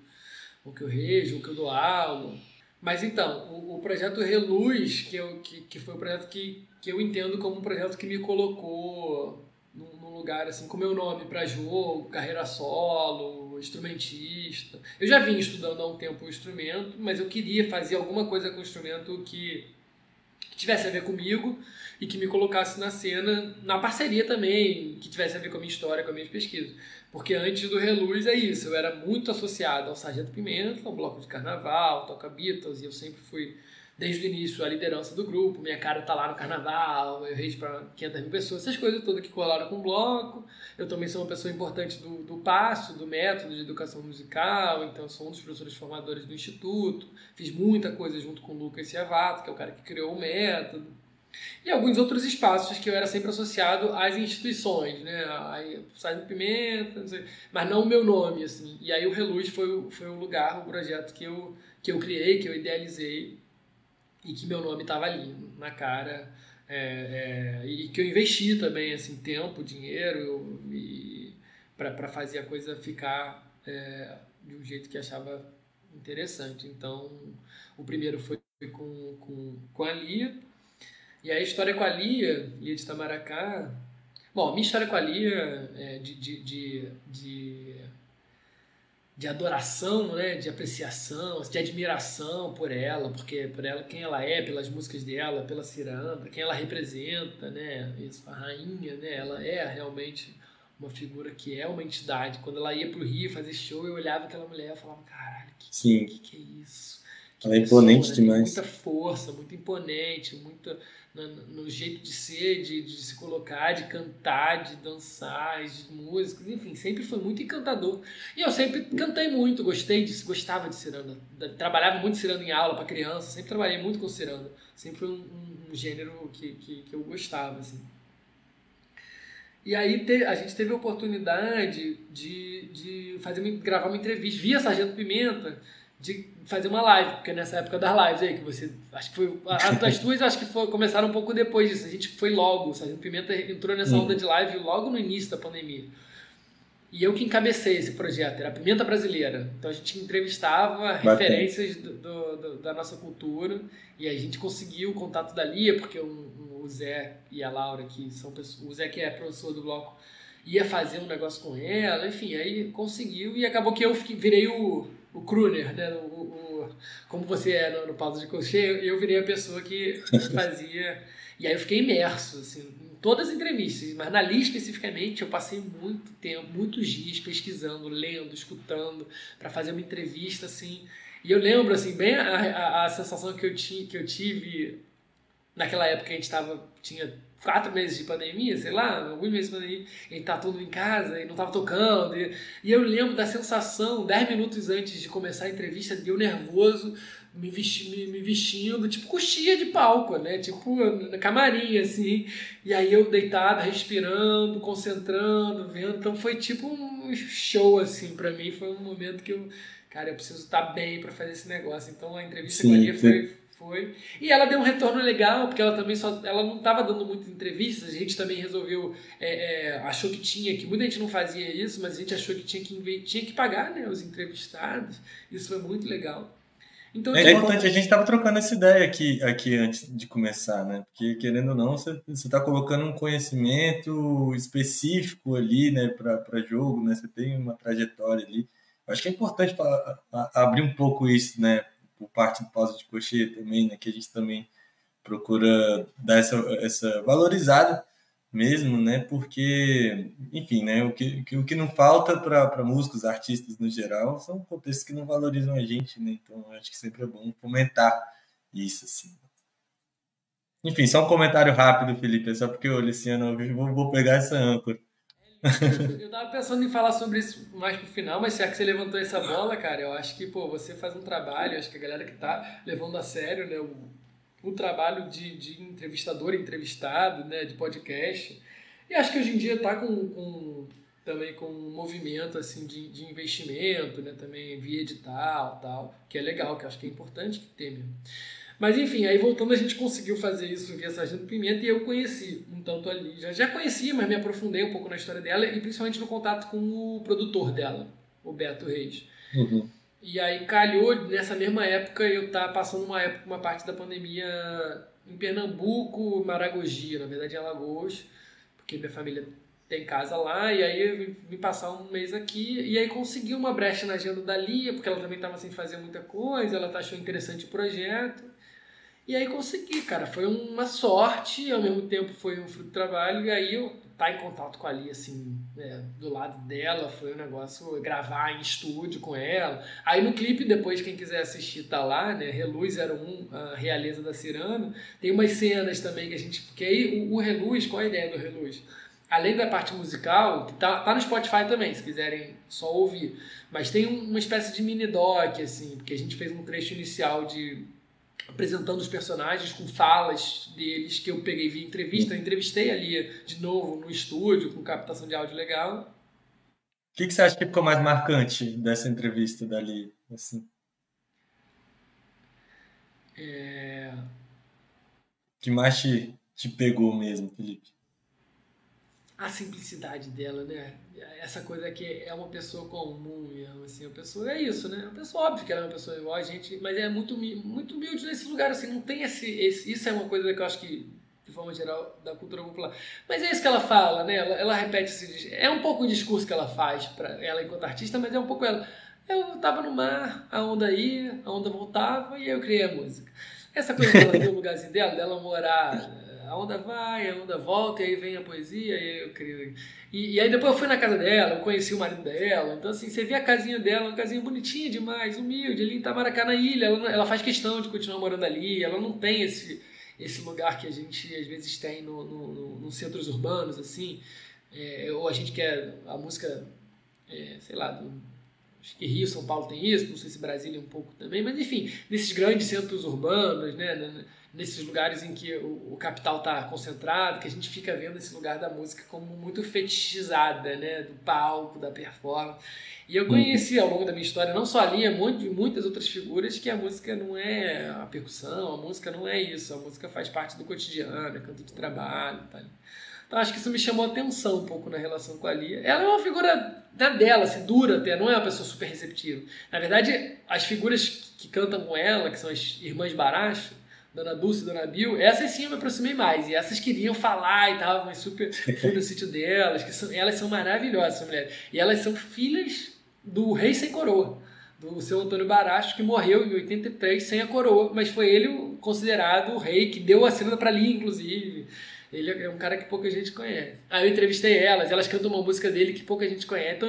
o que eu rejo, o que eu dou aula. Mas então, o projeto Reluz, que foi o projeto que eu entendo como um projeto que me colocou num lugar assim com meu nome para jogo, carreira solo, instrumentista. Eu já vinha estudando há um tempo o instrumento, mas eu queria fazer alguma coisa com o instrumento que tivesse a ver comigo e que me colocasse na cena, na parceria também, que tivesse a ver com a minha história, com as minhas pesquisas. Porque antes do Reluz é isso, eu era muito associado ao Sargento Pimenta, ao bloco de carnaval, toca Beatles, e eu sempre fui, desde o início, a liderança do grupo, minha cara tá lá no carnaval, eu rei para 500 mil pessoas, essas coisas todas que colaram com o bloco. Eu também sou uma pessoa importante do PASSO, do método de educação musical, então sou um dos professores formadores do Instituto, fiz muita coisa junto com o Lucas Ciavato, que é o cara que criou o método. E alguns outros espaços que eu era sempre associado às instituições, né? Aí, Sargento Pimenta, não sei, mas não o meu nome, assim. E aí o Reluz foi o lugar, o projeto que eu criei, que eu idealizei e que meu nome estava ali, na cara. E que eu investi também, assim, tempo, dinheiro para fazer a coisa ficar de um jeito que achava interessante. Então, o primeiro foi com a Lia, e aí a história com a Lia de Itamaracá. Bom, a minha história com a Lia é de adoração, né? De apreciação, de admiração por ela, quem ela é, pelas músicas dela, pela ciranda, quem ela representa, né? Isso, a rainha, né? Ela é realmente uma figura que é uma entidade. Quando ela ia pro Rio fazer show, eu olhava aquela mulher e falava, caralho, Sim, que é isso? Que ela é pessoa, imponente né? Tem demais. muita força, muito imponente, muita no jeito de ser, de se colocar, de cantar, de dançar, as músicas, enfim, sempre foi muito encantador. E eu sempre cantei muito, gostava de ciranda. Trabalhava muito ciranda em aula para criança, sempre trabalhei muito com ciranda. Sempre foi um gênero que eu gostava, assim. E aí a gente teve a oportunidade de gravar uma entrevista via Sargento Pimenta, de fazer uma live, porque nessa época das lives aí, que você. Acho que foi. As tuas acho que começaram um pouco depois disso. A gente foi logo. O Sargento Pimenta entrou nessa onda de live logo no início da pandemia. E eu que encabecei esse projeto, era a Pimenta Brasileira. Então a gente entrevistava referências da nossa cultura e a gente conseguiu o contato da Lia, porque o Zé e a Laura, que são pessoas, o Zé que é professor do bloco, ia fazer um negócio com ela, enfim, aí conseguiu e acabou que eu virei o crooner, né? Como você é no Pausa de Cochê, eu virei a pessoa que fazia. E aí eu fiquei imerso, assim, em todas as entrevistas, mas na Lia especificamente eu passei muito tempo, muitos dias pesquisando, lendo, escutando, para fazer uma entrevista, assim. E eu lembro, assim, bem a sensação que eu tive naquela época. A gente tinha 4 meses de pandemia, sei lá, alguns meses de pandemia, a gente tá todo mundo em casa e não tava tocando. E eu lembro da sensação, 10 minutos antes de começar a entrevista, de eu nervoso, me vestindo, tipo coxinha de palco, né? Tipo, na camarim, assim. E aí eu deitado, respirando, concentrando, vendo. Então foi tipo um show, assim, pra mim. Foi um momento que cara, eu preciso estar bem pra fazer esse negócio. Então a entrevista com a Lia foi. E ela deu um retorno legal, porque ela também ela não estava dando muitas entrevistas, a gente também resolveu, achou que muita gente não fazia isso, mas a gente achou que tinha que pagar, né, os entrevistados. Isso foi muito legal. Então, é importante, a gente estava trocando essa ideia aqui antes de começar, né? Porque, querendo ou não, você está colocando um conhecimento específico ali, né, para jogo, né? Você tem uma trajetória ali. Eu acho que é importante para abrir um pouco isso, né? Por parte do Pausa de Cochê também, né? Que a gente também procura dar essa valorizada mesmo, né? Porque, enfim, né? O que não falta para músicos, artistas no geral, são contextos que não valorizam a gente, né? Então, acho que sempre é bom fomentar isso, assim. Enfim, só um comentário rápido, Felipe, só porque eu, Luciano, eu vou pegar essa âncora. Eu tava pensando em falar sobre isso mais pro final, mas já que você levantou essa bola, cara, eu acho que, pô, você faz um trabalho, acho que a galera que tá levando a sério, né, o trabalho de entrevistador, entrevistado, né, de podcast. E acho que hoje em dia tá com também com um movimento assim de investimento, né? Também via edital, tal, que é legal, que eu acho que é importante que tenha mesmo. Mas enfim, aí voltando, a gente conseguiu fazer isso via Sargento Pimenta e eu conheci um tanto ali. Já conhecia, mas me aprofundei um pouco na história dela e principalmente no contato com o produtor dela, o Beto Reis. Uhum. E aí calhou, nessa mesma época, eu tava passando uma parte da pandemia em Pernambuco, Maragogi, na verdade em Alagoas, porque minha família tem casa lá, e aí eu vim passar um mês aqui, e aí consegui uma brecha na agenda da Lia, porque ela também estava sem fazer muita coisa, ela achou interessante o projeto, e aí consegui, cara. Foi uma sorte, ao mesmo tempo foi um fruto do trabalho, e aí eu estar em contato com a Lia, assim, né, do lado dela, foi um negócio, gravar em estúdio com ela. Aí no clipe, depois, quem quiser assistir, tá lá, né, Reluz 01, a Realeza da Cirano. Tem umas cenas também que a gente... Porque aí o Reluz, qual é a ideia do Reluz? Além da parte musical, que tá no Spotify também, se quiserem só ouvir. Mas tem uma espécie de mini-doc, assim, porque a gente fez um trecho inicial apresentando os personagens com falas deles que eu peguei via entrevista. Eu entrevistei ali de novo no estúdio com captação de áudio legal. O que você acha que ficou mais marcante dessa entrevista dali? Assim? Que mais te pegou mesmo, Felipe? A simplicidade dela, né? Essa coisa que é uma pessoa comum mesmo, assim, a pessoa é isso, né? A pessoa, óbvio que ela é uma pessoa igual a gente, mas é muito humilde nesse lugar, assim, não tem isso é uma coisa que eu acho que, de forma geral, da cultura popular. Mas é isso que ela fala, né? Ela repete é um pouco o discurso que ela faz para ela enquanto artista, mas é um pouco ela. Eu tava no mar, a onda ia, a onda voltava e aí eu criei a música. Essa coisa dela ter o lugarzinho dela morar, a onda vai, a onda volta, e aí vem a poesia, e aí eu crio. E aí depois eu fui na casa dela, eu conheci o marido dela, então assim, você vê a casinha dela, uma casinha bonitinha demais, humilde, ali em Itamaracá, na ilha, ela faz questão de continuar morando ali, ela não tem esse lugar que a gente às vezes tem nos centros urbanos, assim, ou a gente quer a música, sei lá, acho que Rio, São Paulo tem isso, não sei se Brasília um pouco também, mas enfim, nesses grandes centros urbanos, né, nesses lugares em que o capital está concentrado, que a gente fica vendo esse lugar da música como muito fetichizada, né, do palco, da performance. E eu conheci ao longo da minha história, não só a Lia, muitas outras figuras, que a música não é a percussão, a música não é isso, a música faz parte do cotidiano, é canto de trabalho, tá? Então acho que isso me chamou a atenção um pouco na relação com a Lia. Ela é uma figura dela, assim, dura até, não é uma pessoa super receptiva. Na verdade, as figuras que cantam com ela, que são as irmãs Baracho, Dona Dulce e Dona Bill, essas sim eu me aproximei mais. E essas queriam falar e tal, mas super fui no sítio delas, elas são maravilhosas, essas mulheres. E elas são filhas do rei sem coroa, do seu Antônio Baracho, que morreu em 83 sem a coroa, mas foi ele considerado o rei que deu a cena para Lia, inclusive. Ele é um cara que pouca gente conhece. Aí eu entrevistei elas cantam uma música dele que pouca gente conhece. Então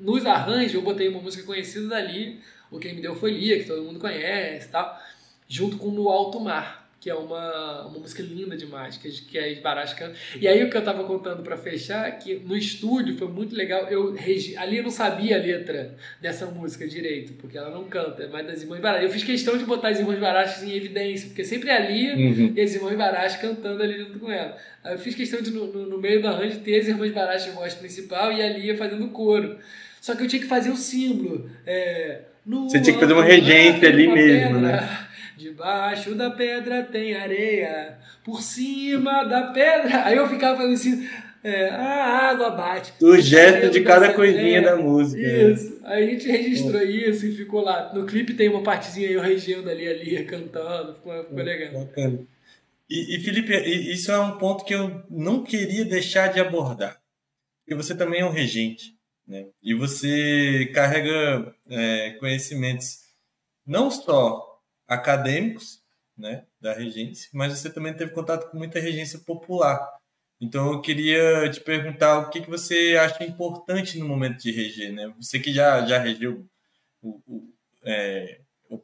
nos arranjos eu botei uma música conhecida dali, o Quem Me Deu Foi Lia, que todo mundo conhece e tal, junto com No Alto Mar, que é uma música linda demais, que a Esbaracho canta. E aí o que eu tava contando para fechar, que no estúdio foi muito legal, ali eu não sabia a letra dessa música direito, porque ela não canta, é mais das Irmãs Baracho. Eu fiz questão de botar as Irmãs Baracho em evidência, porque sempre é ali e as Irmãs Baracho cantando ali junto com ela. Aí eu fiz questão de, no meio do arranjo, ter as Irmãs Baracho em voz principal e a Lia fazendo coro. Só que eu tinha que fazer o símbolo. Você tinha que fazer uma regência ali mesmo, né? Debaixo da pedra tem areia, por cima da pedra. Aí eu ficava fazendo assim, a água bate. O gesto de cada coisinha da música. Isso. Aí a gente registrou isso e ficou lá. No clipe tem uma partezinha eu regendo ali, cantando. Ficou legal. Bacana. E Felipe, isso é um ponto que eu não queria deixar de abordar. Porque você também é um regente, né? E você carrega conhecimentos não só acadêmicos, né, da regência, mas você também teve contato com muita regência popular. Então eu queria te perguntar o que você acha importante no momento de reger, né? Você que já regeu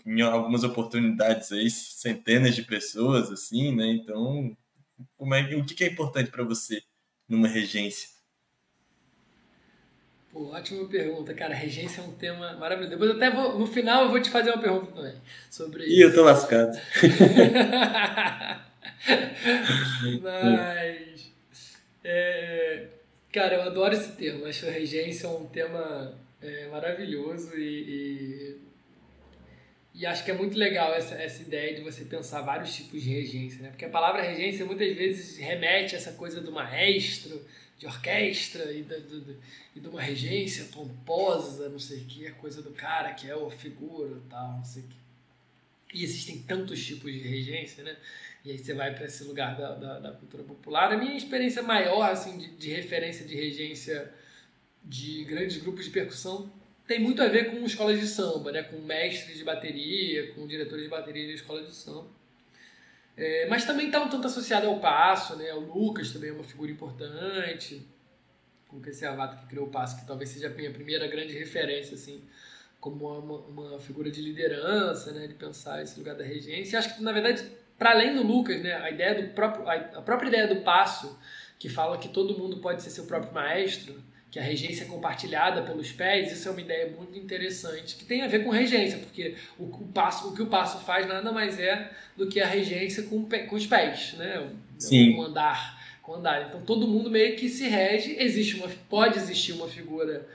em algumas oportunidades aí, centenas de pessoas, assim, né? Então, o que é importante para você numa regência? Pô, ótima pergunta, cara. Regência é um tema maravilhoso. Depois até no final eu vou te fazer uma pergunta também sobre isso. Ih, eu tô lascado. Mas Cara, eu adoro esse termo. Acho que a regência é um tema maravilhoso e acho que é muito legal essa ideia de você pensar vários tipos de regência, né? Porque a palavra regência muitas vezes remete a essa coisa do maestro, de orquestra e de uma regência pomposa, não sei o que, a coisa do cara que é o figura e tal, não sei o que. E existem tantos tipos de regência, né? E aí você vai para esse lugar da cultura popular. A minha experiência maior, assim, de referência de regência de grandes grupos de percussão tem muito a ver com escolas de samba, né? Com mestres de bateria, com diretores de bateria de escola de samba. Mas também está um tanto associado ao passo, né? O Lucas também é uma figura importante, com esse avato que criou o passo, que talvez seja a minha primeira grande referência, assim, como uma figura de liderança, né? De pensar esse lugar da regência. E acho que, na verdade, para além do Lucas, né? A própria ideia do passo, que fala que todo mundo pode ser seu próprio maestro, que a regência é compartilhada pelos pés, isso é uma ideia muito interessante, que tem a ver com regência, porque o que o passo faz nada mais é do que a regência com os pés, né? Com Sim, andar, com andar. Então todo mundo meio que se rege, pode existir uma figura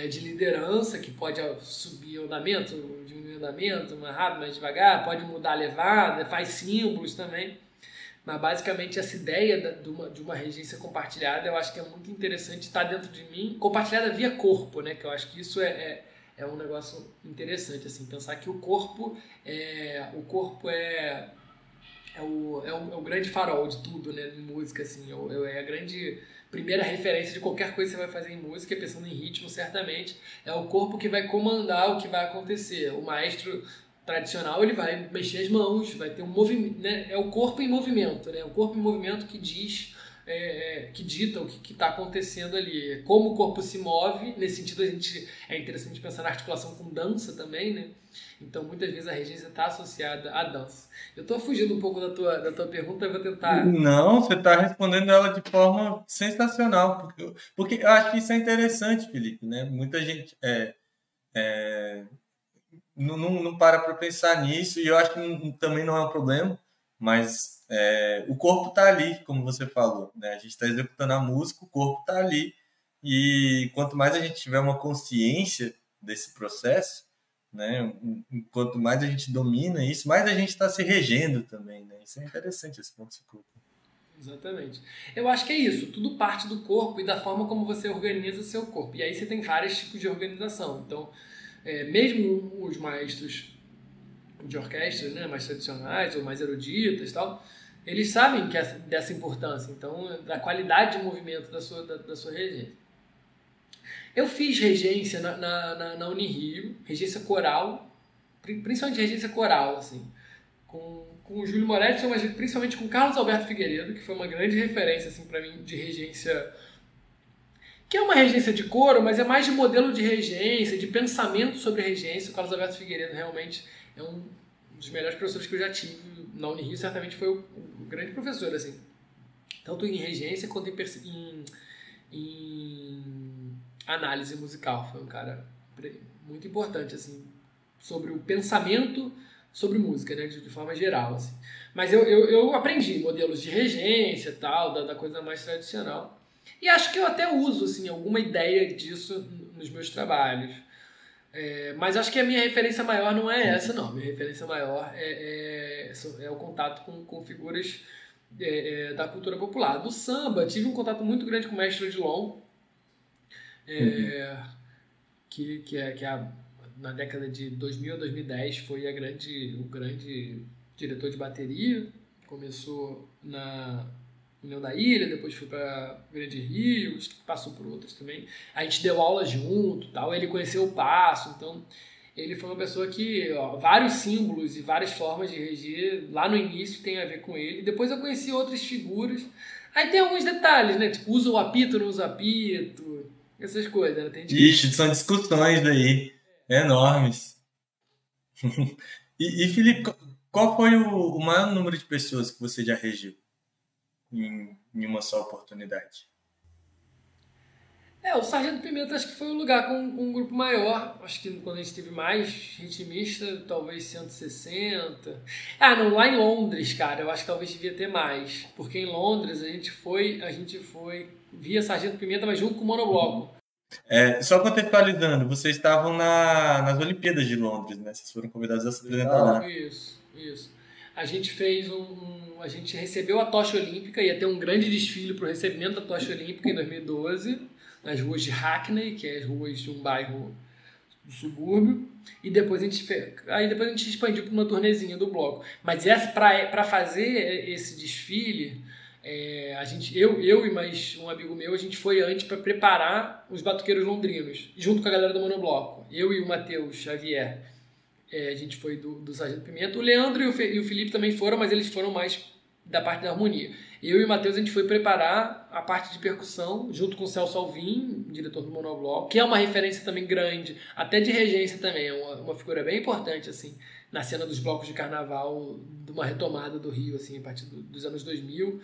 de liderança que pode subir o andamento, diminuir o andamento, mais rápido, mais devagar, pode mudar a levada, faz símbolos também. Mas basicamente essa ideia de uma regência compartilhada eu acho que é muito interessante estar dentro de mim, compartilhada via corpo, né? Que eu acho que isso é um negócio interessante, assim, pensar que o corpo é o grande farol de tudo, né? Em música, assim, é a grande primeira referência de qualquer coisa que você vai fazer em música, pensando em ritmo, certamente, é o corpo que vai comandar o que vai acontecer. O maestro tradicional, ele vai mexer as mãos, vai ter um movimento, né? É o corpo em movimento, né? O corpo em movimento que diz, que dita o que está acontecendo ali. Como o corpo se move, nesse sentido é interessante pensar na articulação com dança também, né? Então, muitas vezes a regência está associada à dança. Eu estou fugindo um pouco da tua pergunta, eu vou tentar. não, você está respondendo ela de forma sensacional, porque eu acho que isso é interessante, Felipe, né? Muita gente não para pensar nisso, e eu acho que também não é um problema, mas o corpo está ali, como você falou, né? A gente está executando a música, o corpo está ali, e quanto mais a gente tiver uma consciência desse processo, né? Quanto mais a gente domina isso, mais a gente está se regendo também, né? Isso é interessante, esse ponto que você colocou. Exatamente. Eu acho que é isso, tudo parte do corpo e da forma como você organiza o seu corpo. E aí você tem vários tipos de organização. Então, mesmo os maestros de orquestra, né, mais tradicionais ou mais eruditas e tal, eles sabem dessa importância, então, da qualidade de movimento da sua regência. Eu fiz regência na Unirio, regência coral, principalmente regência coral, assim, com o Júlio Moretti, mas principalmente com o Carlos Alberto Figueiredo, que foi uma grande referência assim, para mim de regência, que é uma regência de coro, mas é mais de modelo de regência, de pensamento sobre regência. O Carlos Alberto Figueiredo realmente é um dos melhores professores que eu já tive na Unirio, certamente foi o grande professor, assim, tanto em regência quanto em análise musical. Foi um cara muito importante, assim, sobre o pensamento sobre música, né, de forma geral, assim. Mas eu aprendi modelos de regência, tal, da coisa mais tradicional. E acho que eu até uso, assim, alguma ideia disso nos meus trabalhos. Mas acho que a minha referência maior não é essa, não. Minha referência maior é o contato com figuras da cultura popular. Do samba, tive um contato muito grande com o mestre Odilon, Uhum. que na década de 2000 a 2010 foi o grande diretor de bateria. Começou na União da Ilha, depois foi para Grande Rio, passou por outras também. A gente deu aula junto, tal. Ele conheceu o passo, então ele foi uma pessoa que vários símbolos e várias formas de reger lá no início tem a ver com ele. Depois eu conheci outras figuras. Aí tem alguns detalhes, né? Tipo, usa o apito, não usa o apito, essas coisas, né? Tem gente que Ixi, são discussões aí enormes. E Felipe, qual foi o maior número de pessoas que você já regiu em uma só oportunidade? O Sargento Pimenta acho que foi um lugar com um grupo maior. Acho que quando a gente teve mais ritmista, talvez 160. Ah, não, lá em Londres, cara, eu acho que talvez devia ter mais. Porque em Londres a gente foi via Sargento Pimenta, mas junto com o Monobloco. Só contextualizando, vocês estavam nas Olimpíadas de Londres, né? Vocês foram convidados a se apresentar lá. Isso. A gente fez a gente recebeu a tocha olímpica, ia ter um grande desfile para o recebimento da tocha olímpica em 2012, nas ruas de Hackney, que é as ruas de um bairro do subúrbio, e depois depois a gente expandiu para uma turnezinha do bloco. Mas para fazer esse desfile, eu e mais um amigo meu, a gente foi antes para preparar os batuqueiros londrinos, junto com a galera do Monobloco. Eu e o Matheus Xavier. A gente foi do Sargento Pimenta. O Leandro e o Felipe também foram, mas eles foram mais da parte da harmonia. Eu e o Matheus, a gente foi preparar a parte de percussão, junto com o Celso Alvim, diretor do Monobloco, que é uma referência também grande, até de regência também, é uma figura bem importante, assim, na cena dos blocos de carnaval, de uma retomada do Rio, assim, a partir dos anos 2000,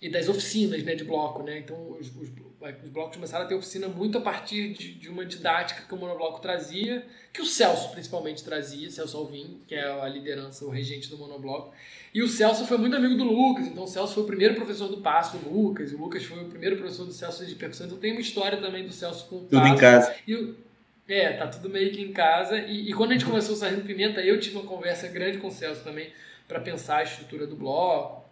e das oficinas, né, de bloco, né? Então os blocos começaram a ter oficina muito a partir de uma didática que o Monobloco trazia, que o Celso principalmente trazia, Celso Alvim, que é a liderança, o regente do Monobloco. E o Celso foi muito amigo do Lucas, então o Celso foi o primeiro professor do Passo do Lucas, e o Lucas foi o primeiro professor do Celso de percussão, então tem uma história também do Celso com o Passo. Tudo em casa. Tá tudo meio que em casa. E quando a gente começou o Sargento Pimenta, eu tive uma conversa grande com o Celso também, para pensar a estrutura do bloco.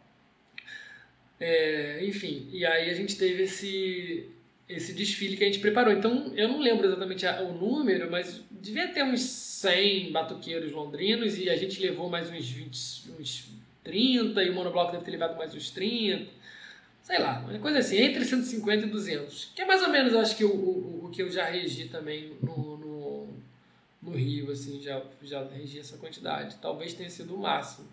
Enfim, e aí a gente teve esse desfile que a gente preparou. Então, eu não lembro exatamente o número, mas devia ter uns 100 batuqueiros londrinos e a gente levou mais uns 30 e o Monobloco deve ter levado mais uns 30. Sei lá, uma coisa assim, entre 150 e 200. Que é mais ou menos, eu acho que o que eu já regi também no Rio, assim, já regi essa quantidade. Talvez tenha sido o máximo.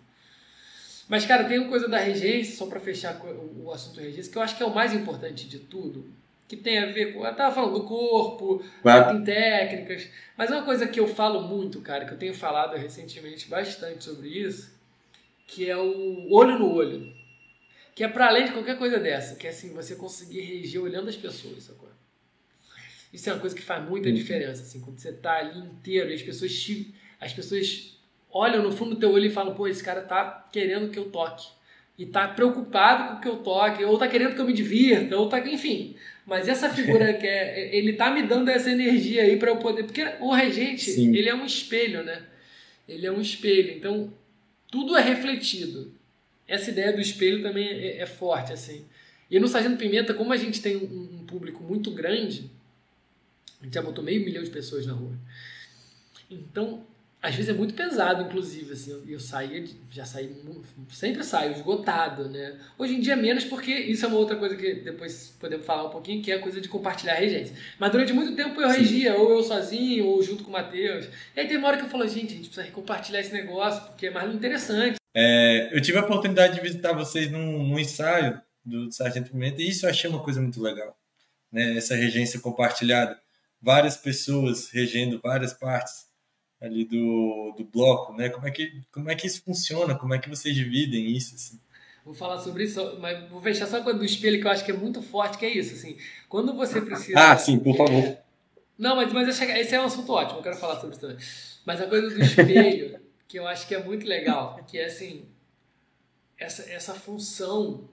Mas, cara, tem uma coisa da regência, só para fechar o assunto regência, que eu acho que é o mais importante de tudo, que tem a ver com... Eu tava falando do corpo, Claro. tem técnicas, mas é uma coisa que eu falo muito, cara, que eu tenho falado recentemente bastante sobre isso, que é o olho no olho. Que é para além de qualquer coisa dessa, que é assim, você conseguir reger olhando as pessoas, sacou? Isso é uma coisa que faz muita diferença, assim, quando você tá ali inteiro e as pessoas olham no fundo do teu olho e falam, pô, esse cara tá querendo que eu toque. E tá preocupado com que eu toque, ou tá querendo que eu me divirta, ou tá... Enfim. Mas essa figura ele tá me dando essa energia aí para eu poder... Porque o regente, Sim. ele é um espelho, né? Ele é um espelho. Então, tudo é refletido. Essa ideia do espelho também é forte, assim. E no Sargento Pimenta, como a gente tem um público muito grande, a gente já botou 500 mil de pessoas na rua. Então... Às vezes é muito pesado, inclusive, assim, sempre saio esgotado, né? Hoje em dia menos porque isso é uma outra coisa que depois podemos falar um pouquinho, que é a coisa de compartilhar a regência. Mas durante muito tempo eu regia, ou eu sozinho, ou junto com o Matheus. E aí tem uma hora que eu falo, gente, a gente precisa compartilhar esse negócio, porque é mais interessante. Eu tive a oportunidade de visitar vocês num ensaio do Sargento Pimenta, e isso eu achei uma coisa muito legal, né? Essa regência compartilhada, várias pessoas regendo várias partes ali do bloco, né? Como é que isso funciona? Como é que vocês dividem isso, assim? Vou falar sobre isso, mas vou fechar só com a do espelho, que eu acho que é muito forte, que é isso, assim. Quando você precisa... sim, por favor. Não, mas esse é um assunto ótimo, eu quero falar sobre isso também. Mas a coisa do espelho, que eu acho que é muito legal, que é, assim, essa função,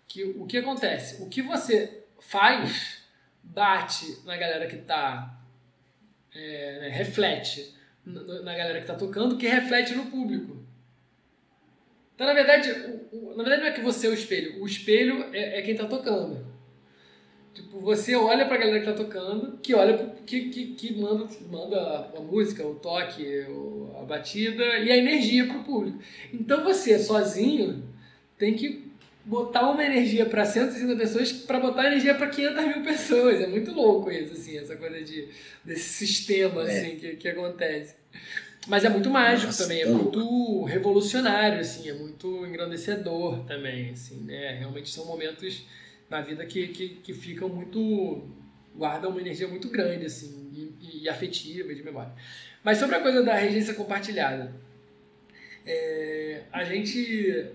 que o que acontece? O que você faz bate na galera que tá... reflete na galera que tá tocando, que reflete no público. Então, na verdade não é que você é o espelho é quem tá tocando. Tipo, você olha pra galera que tá tocando, que olha que manda a música, o toque, a batida e a energia pro público. Então você, sozinho, tem que botar uma energia para 160 pessoas para botar energia para 500 mil pessoas. É muito louco isso, assim, essa coisa desse sistema assim, que acontece. Mas é muito mágico também, é muito revolucionário, assim, é muito engrandecedor também, assim, né? Realmente são momentos na vida que ficam muito... guardam uma energia muito grande, assim, e afetiva e de memória. Mas sobre a coisa da regência compartilhada, a gente...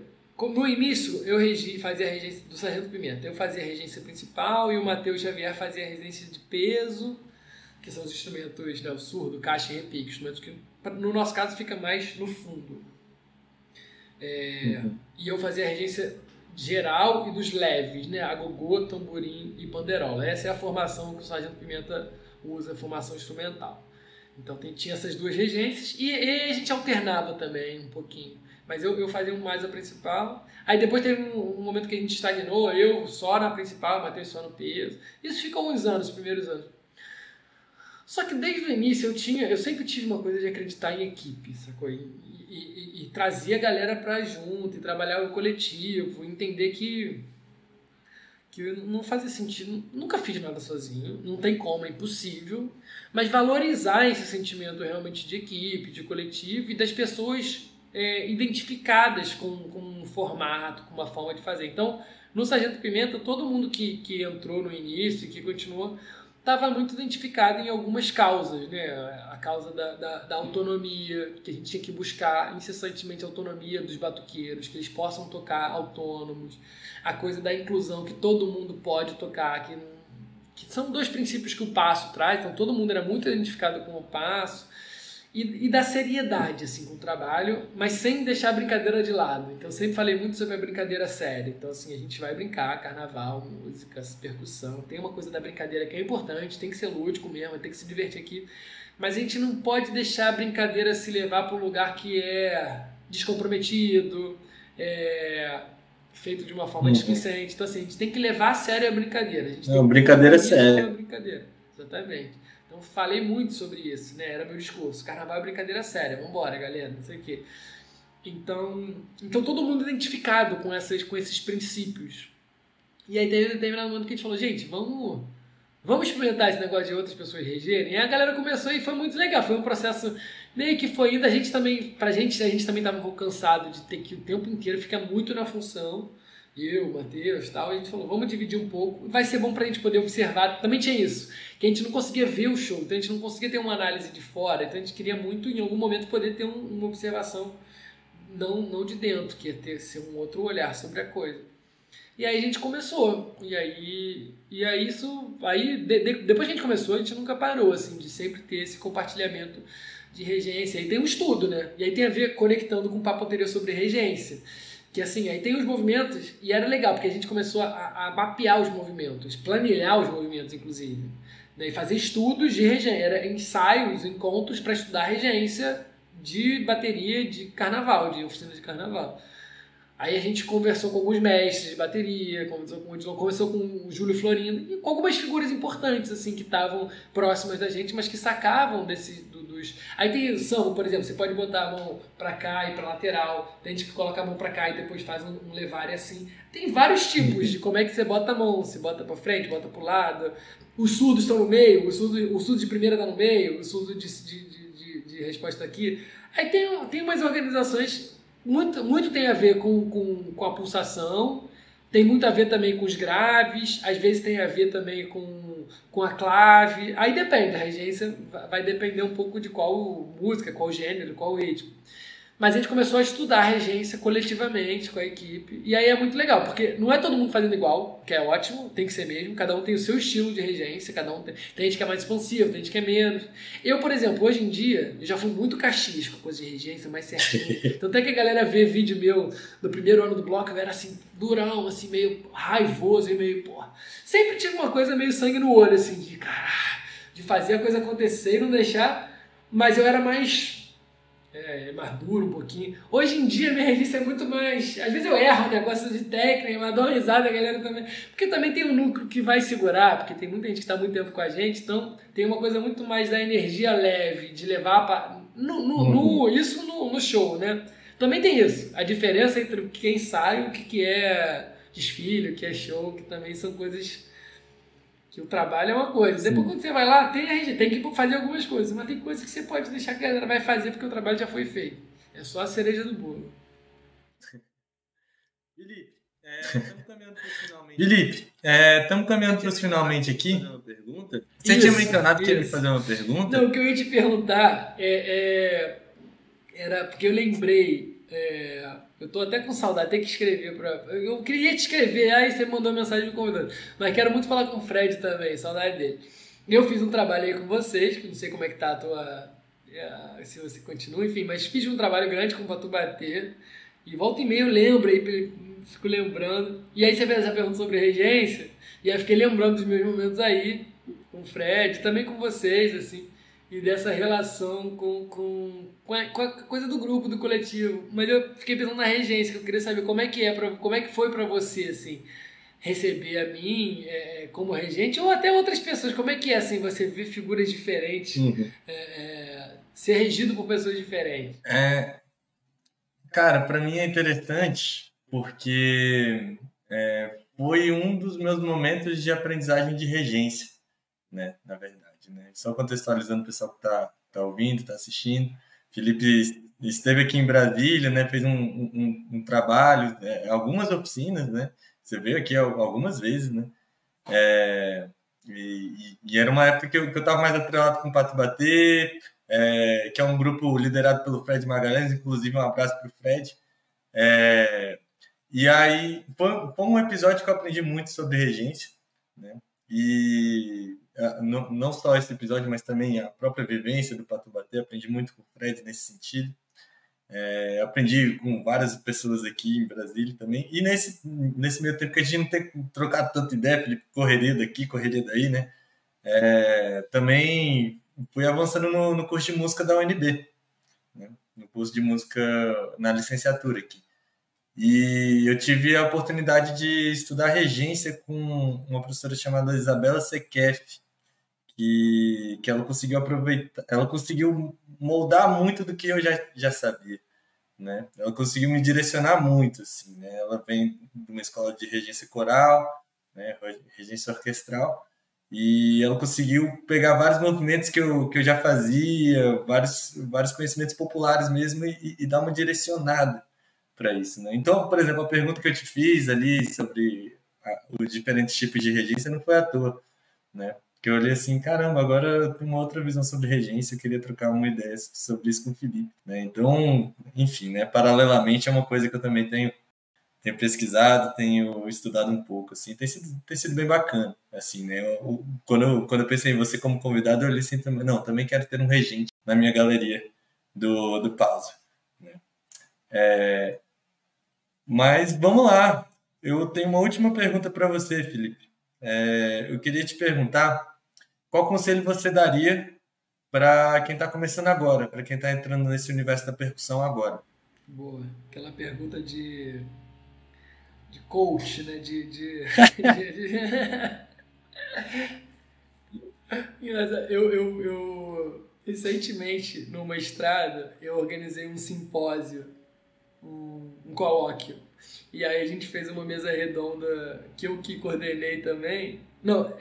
No início, eu fazia a regência do Sargento Pimenta. Eu fazia a regência principal e o Matheus Xavier fazia a regência de peso, que são os instrumentos, né, o surdo, caixa e repique, instrumentos que, no nosso caso, fica mais no fundo. E eu fazia a regência geral e dos leves, né, agogô, tamborim e panderola. Essa é a formação que o Sargento Pimenta usa, a formação instrumental. Então tinha essas duas regências e a gente alternava também um pouquinho. Mas eu fazia mais a principal. Aí depois teve um momento que a gente estagnou, eu só na principal, o Matheus só no peso. Isso ficou uns anos, os primeiros anos. Só que desde o início eu sempre tive uma coisa de acreditar em equipe, sacou? E trazer a galera pra junto, e trabalhar o coletivo, entender que não fazia sentido, nunca fiz nada sozinho, não tem como, é impossível, mas valorizar esse sentimento realmente de equipe, de coletivo e das pessoas identificadas com um formato, com uma forma de fazer. Então, no Sargento Pimenta, todo mundo que entrou no início e que continuou estava muito identificado em algumas causas, né? A causa da autonomia, que a gente tinha que buscar incessantemente a autonomia dos batuqueiros, que eles possam tocar autônomos, a coisa da inclusão, que todo mundo pode tocar, que são dois princípios que o Passo traz, então todo mundo era muito identificado com o Passo, e da seriedade assim, com o trabalho, mas sem deixar a brincadeira de lado. Então eu sempre falei muito sobre a brincadeira séria. Então assim, a gente vai brincar, carnaval, música, percussão, tem uma coisa da brincadeira que é importante, tem que ser lúdico mesmo, tem que se divertir aqui, mas a gente não pode deixar a brincadeira se levar para um lugar que é descomprometido, feito de uma forma displicente. Então assim, a gente tem que levar a sério a brincadeira. A gente tem brincadeira séria. Brincadeira, exatamente. Então falei muito sobre isso, né? Era meu discurso. Carnaval é brincadeira séria, vambora, galera, não sei o quê. Então todo mundo identificado com esses princípios. E aí teve um determinado momento que a gente falou, gente, vamos experimentar esse negócio de outras pessoas regerem. E a galera começou e foi muito legal. Foi um processo meio que foi indo. A gente também estava um pouco cansado de ter que o tempo inteiro ficar muito na função. Eu, o Matheus e tal, a gente falou, vamos dividir um pouco, vai ser bom pra gente poder observar, também tinha isso, que a gente não conseguia ver o show, então a gente não conseguia ter uma análise de fora, então a gente queria muito, em algum momento, poder ter uma observação não de dentro, que ia ser um outro olhar sobre a coisa. E aí a gente começou, e aí depois que a gente começou, a gente nunca parou, assim, de sempre ter esse compartilhamento de regência, aí tem um estudo, né, e aí tem a ver, conectando com o papo anterior sobre regência, que assim, aí tem os movimentos, e era legal, porque a gente começou a mapear os movimentos, planilhar os movimentos, inclusive, né, e fazer estudos de regência, era ensaios, encontros para estudar regência de bateria de carnaval, de oficina de carnaval. Aí a gente conversou com alguns mestres de bateria, conversou com o Júlio Florindo, e com algumas figuras importantes, assim, que estavam próximas da gente, mas que sacavam dos... Aí tem o samba, por exemplo, você pode botar a mão pra cá e pra lateral, tem gente que coloca a mão pra cá e depois faz um levar e assim. Tem vários tipos de como é que você bota a mão, se bota pra frente, bota pro lado. Os surdos estão no meio, o surdo de primeira tá no meio, o surdo de resposta aqui. Aí tem umas organizações... Muito tem a ver com a pulsação, tem muito a ver também com os graves, às vezes tem a ver também com a clave, aí depende, a regência vai depender um pouco de qual música, qual gênero, qual ritmo. Mas a gente começou a estudar a regência coletivamente com a equipe, e aí é muito legal, porque não é todo mundo fazendo igual, que é ótimo, tem que ser mesmo, cada um tem o seu estilo de regência, cada um tem gente que é mais expansivo, tem gente que é menos. Eu, por exemplo, hoje em dia, eu já fui muito caxias com coisa de regência, mais certinho. Tanto é que a galera vê vídeo meu do primeiro ano do bloco, eu era assim, durão, assim, meio raivoso e meio, porra. Sempre tive uma coisa meio sangue no olho, assim, de caralho, de fazer a coisa acontecer e não deixar, mas eu era mais duro um pouquinho. Hoje em dia minha regência é muito mais... Às vezes eu erro um negócio de técnica, mas dou uma risada, a galera também... Porque também tem um núcleo que vai segurar, porque tem muita gente que está muito tempo com a gente, então tem uma coisa muito mais da energia leve, de levar para... Isso no show, né? Também tem isso. A diferença entre o que é ensaio, o que é desfile, o que é show, que também são coisas... Que o trabalho é uma coisa. Sim. Depois quando você vai lá, tem que fazer algumas coisas, mas tem coisas que você pode deixar que a galera vai fazer porque o trabalho já foi feito. É só a cereja do bolo. Felipe, estamos caminhando para os finalmente aqui. Você tinha mencionado que ia fazer uma pergunta? Não, o que eu ia te perguntar era porque eu lembrei, Eu tô até com saudade, tem que escrever eu queria te escrever, aí você mandou mensagem me convidando. Mas quero muito falar com o Fred também, saudade dele. Eu fiz um trabalho aí com vocês, que não sei como é que tá a tua... se você continua, enfim, mas fiz um trabalho grande com o Patu Bater. E volta e meia eu lembro, aí fico lembrando. E aí você fez essa pergunta sobre regência, e aí eu fiquei lembrando dos meus momentos aí, com o Fred, também com vocês, assim. E dessa relação com a coisa do grupo, do coletivo. Mas eu fiquei pensando na regência, que eu queria saber como é que foi pra você, assim, receber a mim como regente, ou até outras pessoas. Como é que é, assim, você ver figuras diferentes, Uhum. ser regido por pessoas diferentes? Cara, para mim é interessante porque foi um dos meus momentos de aprendizagem de regência, né? Na verdade, né? Só contextualizando o pessoal que tá ouvindo, tá assistindo. Felipe esteve aqui em Brasília, né? Fez um trabalho, algumas oficinas, né? Você veio aqui algumas vezes, né? E era uma época que eu estava mais atrelado com o Pato Bater, que é um grupo liderado pelo Fred Magalhães, inclusive um abraço para o Fred. E aí foi um episódio que eu aprendi muito sobre regência, né? E não só esse episódio, mas também a própria vivência do Pato Bater, aprendi muito com o Fred nesse sentido. Aprendi com várias pessoas aqui em Brasília também. E nesse meio tempo que a gente não tem trocado tanta ideia, Felipe, correria daqui, correria daí, né? Também fui avançando no curso de música da UNB, né? No curso de música na licenciatura aqui. E eu tive a oportunidade de estudar regência com uma professora chamada Isabela Sequef, que ela conseguiu aproveitar, ela conseguiu moldar muito do que eu já sabia, né? Ela conseguiu me direcionar muito, assim, né? Ela vem de uma escola de regência coral, né? Regência orquestral, e ela conseguiu pegar vários movimentos que eu já fazia, vários conhecimentos populares mesmo, e dar uma direcionada para isso, né? Então, por exemplo, a pergunta que eu te fiz ali sobre os diferentes tipos de regência não foi à toa, né? Que eu olhei assim, caramba, agora eu tenho uma outra visão sobre regência, eu queria trocar uma ideia sobre isso com o Felipe, né? Então, enfim, né? Paralelamente é uma coisa que eu também tenho pesquisado, tenho estudado um pouco, assim, tem sido bem bacana, assim, né? Quando eu pensei em você como convidado, eu olhei assim também, não, também quero ter um regente na minha galeria do Pausa, né? Mas vamos lá, eu tenho uma última pergunta para você, Felipe. Eu queria te perguntar qual conselho você daria para quem está começando agora, para quem está entrando nesse universo da percussão agora? Boa. Aquela pergunta de coach, né? Engraçado. Eu recentemente, no mestrado, eu organizei um simpósio, um colóquio. E aí a gente fez uma mesa redonda que eu que coordenei também. Não,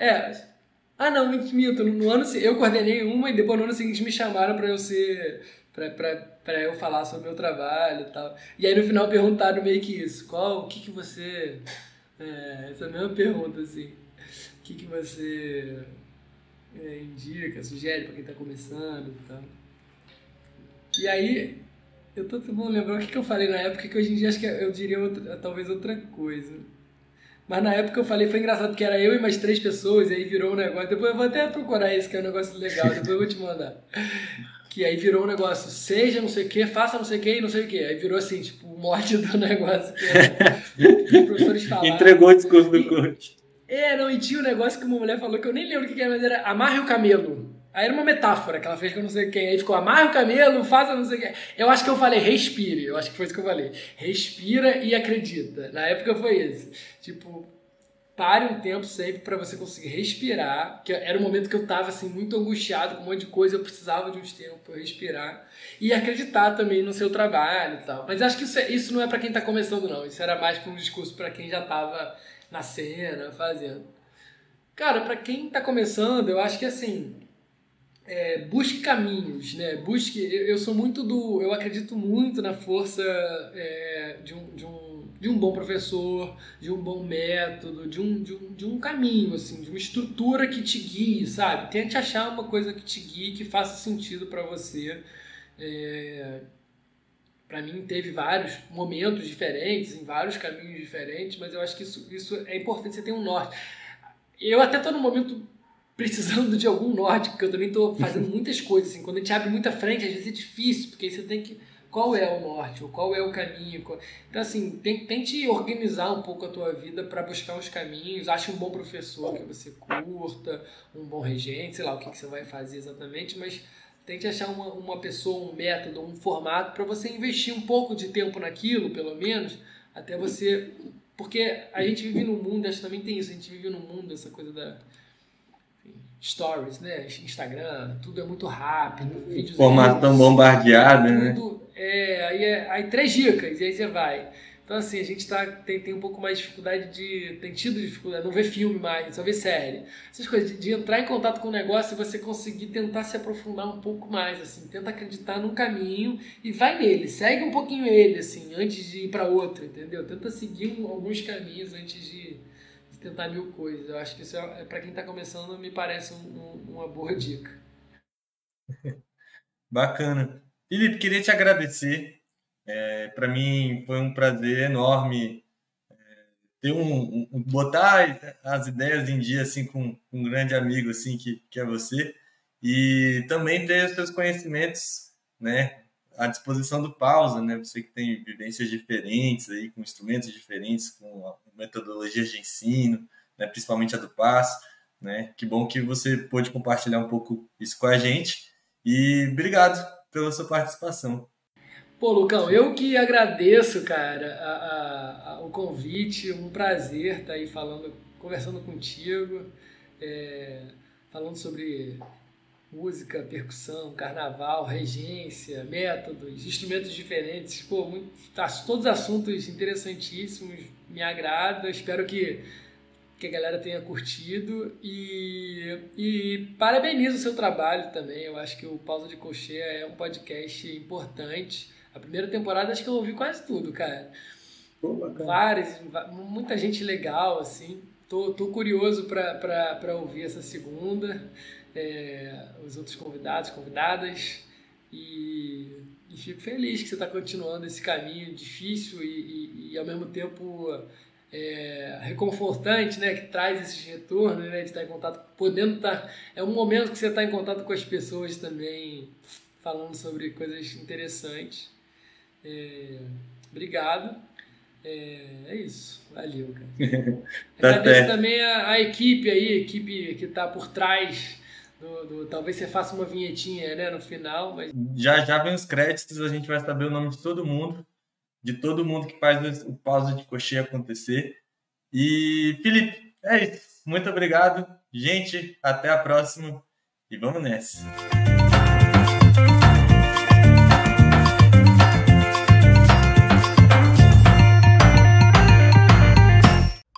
Ah, não, minto. No ano eu coordenei uma e depois no ano seguinte me chamaram para eu ser. Pra eu falar sobre o meu trabalho e tal. E aí no final perguntaram meio que isso. O que você. Essa mesma pergunta, assim. O que você indica, sugere para quem tá começando e tal. E aí, eu tô tentando lembrar o que eu falei na época, que hoje em dia acho que eu diria talvez outra coisa. Mas na época eu falei, foi engraçado, porque era eu e mais 3 pessoas, e aí virou um negócio. Depois eu vou até procurar esse, que é um negócio legal, depois eu vou te mandar. Que aí virou um negócio, seja não sei o que, faça não sei o que e não sei o que. Aí virou assim, tipo, o mote do negócio que os professores falaram. Entregou o discurso do coach. Não, e tinha um negócio que uma mulher falou que eu nem lembro o que era, mas era amarre o camelo. Aí era uma metáfora que ela fez com não sei quem. Aí ficou, amarre o camelo, faça não sei o que. Eu acho que eu falei, respire. Eu acho que foi isso que eu falei. Respira e acredita. Na época foi isso. Tipo, pare um tempo sempre pra você conseguir respirar. Que era um momento que eu tava assim, muito angustiado com um monte de coisa. Eu precisava de uns tempos pra respirar. E acreditar também no seu trabalho e tal. Mas acho que isso não é pra quem tá começando, não. Isso era mais pra um discurso pra quem já tava na cena, fazendo. Cara, pra quem tá começando, eu acho que assim... busque caminhos, né? Eu sou muito eu acredito muito na força de um bom professor, de um bom método, de um caminho, assim, de uma estrutura que te guie, sabe? Tente achar uma coisa que te guie, que faça sentido para você. para mim teve vários momentos diferentes, em vários caminhos diferentes, mas eu acho que isso é importante, você ter um norte. Eu até estou no momento precisando de algum norte, porque eu também estou fazendo muitas coisas, assim, quando a gente abre muita frente, às vezes é difícil, porque aí você tem que... Qual é o norte, ou qual é o caminho? Então, assim, tente organizar um pouco a tua vida para buscar os caminhos. Ache um bom professor que você curta, um bom regente, sei lá o que você vai fazer exatamente, mas tente achar uma pessoa, um método, um formato para você investir um pouco de tempo naquilo, pelo menos, até você... Porque a gente vive num mundo, acho que também tem isso, a gente vive num mundo, essa coisa da... stories, né? Instagram, tudo é muito rápido. Informação bombardeada, né? Aí 3 dicas, e aí você vai. Então, assim, a gente tem um pouco mais de dificuldade tem tido dificuldade, não ver filme mais, só ver série. Essas coisas, de entrar em contato com o negócio e você conseguir tentar se aprofundar um pouco mais, assim, tenta acreditar num caminho e vai nele, segue um pouquinho ele, assim, antes de ir para outro, entendeu? Tenta seguir alguns caminhos antes de tentar 1000 coisas. Eu acho que isso para quem está começando, me parece uma boa dica. Bacana. Felipe, queria te agradecer. Para mim foi um prazer enorme botar as ideias em dia assim com um grande amigo assim que é você, e também ter os seus conhecimentos, né, à disposição do Pausa, né? Você que tem vivências diferentes aí, com instrumentos diferentes, com metodologias de ensino, né, principalmente a do Passo, né? Que bom que você pôde compartilhar um pouco isso com a gente, e obrigado pela sua participação. Pô, Lucão, eu que agradeço, cara, o convite, um prazer estar aí conversando contigo, falando sobre música, percussão, carnaval, regência, métodos, instrumentos diferentes, pô, todos assuntos interessantíssimos, me agrada, espero que a galera tenha curtido e parabenizo o seu trabalho também. Eu acho que o Pausa de Cocheia é um podcast importante. A primeira temporada acho que eu ouvi quase tudo, cara. Muita gente legal, assim. Tô curioso para ouvir essa segunda, os outros convidados, convidadas, e fico feliz que você está continuando esse caminho difícil e ao mesmo tempo reconfortante, né, que traz esses retornos, né, de estar em contato, podendo estar... É um momento que você está em contato com as pessoas também, falando sobre coisas interessantes. Obrigado. É isso. Valeu, cara. Agradeço também a equipe aí, que está por trás talvez você faça uma vinhetinha, né, no final. Mas... Já vem os créditos, a gente vai saber o nome de todo mundo que faz o Pausa de Cocheia acontecer. E, Felipe, é isso. Muito obrigado. Gente, até a próxima e vamos nessa.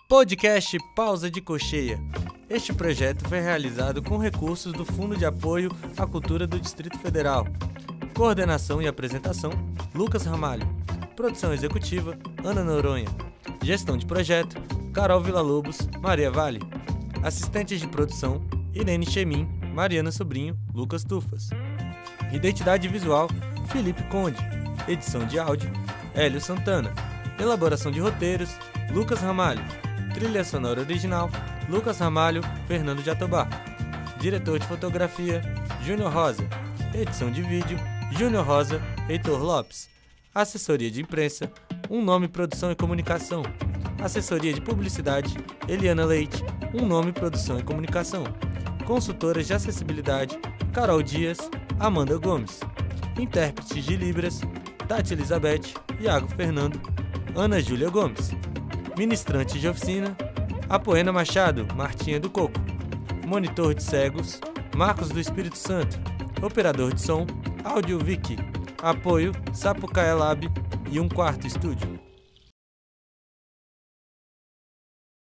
Podcast Pausa de Cocheia. Este projeto foi realizado com recursos do Fundo de Apoio à Cultura do Distrito Federal. Coordenação e apresentação, Lucas Ramalho. Produção executiva, Ana Noronha. Gestão de projeto, Carol Villa-Lobos, Maria Vale. Assistentes de produção, Irene Chemin, Mariana Sobrinho, Lucas Tufas. Identidade visual, Felipe Conde. Edição de áudio, Hélio Santana. Elaboração de roteiros, Lucas Ramalho. Trilha sonora original, Lucas Ramalho, Fernando Jatobá. Diretor de fotografia, Júnior Rosa. Edição de vídeo, Júnior Rosa, Heitor Lopes. Assessoria de imprensa, Um Nome Produção e Comunicação. Assessoria de publicidade, Eliana Leite, Um Nome Produção e Comunicação. Consultoras de acessibilidade, Carol Dias, Amanda Gomes. Intérpretes de Libras, Tati Elizabeth, Iago Fernando, Ana Júlia Gomes. Ministrante de oficina, Apoena Machado, Martinha do Coco. Monitor de cegos, Marcos do Espírito Santo. Operador de som, Audio Wiki. Apoio, Sapucaia Lab e Um Quarto Estúdio.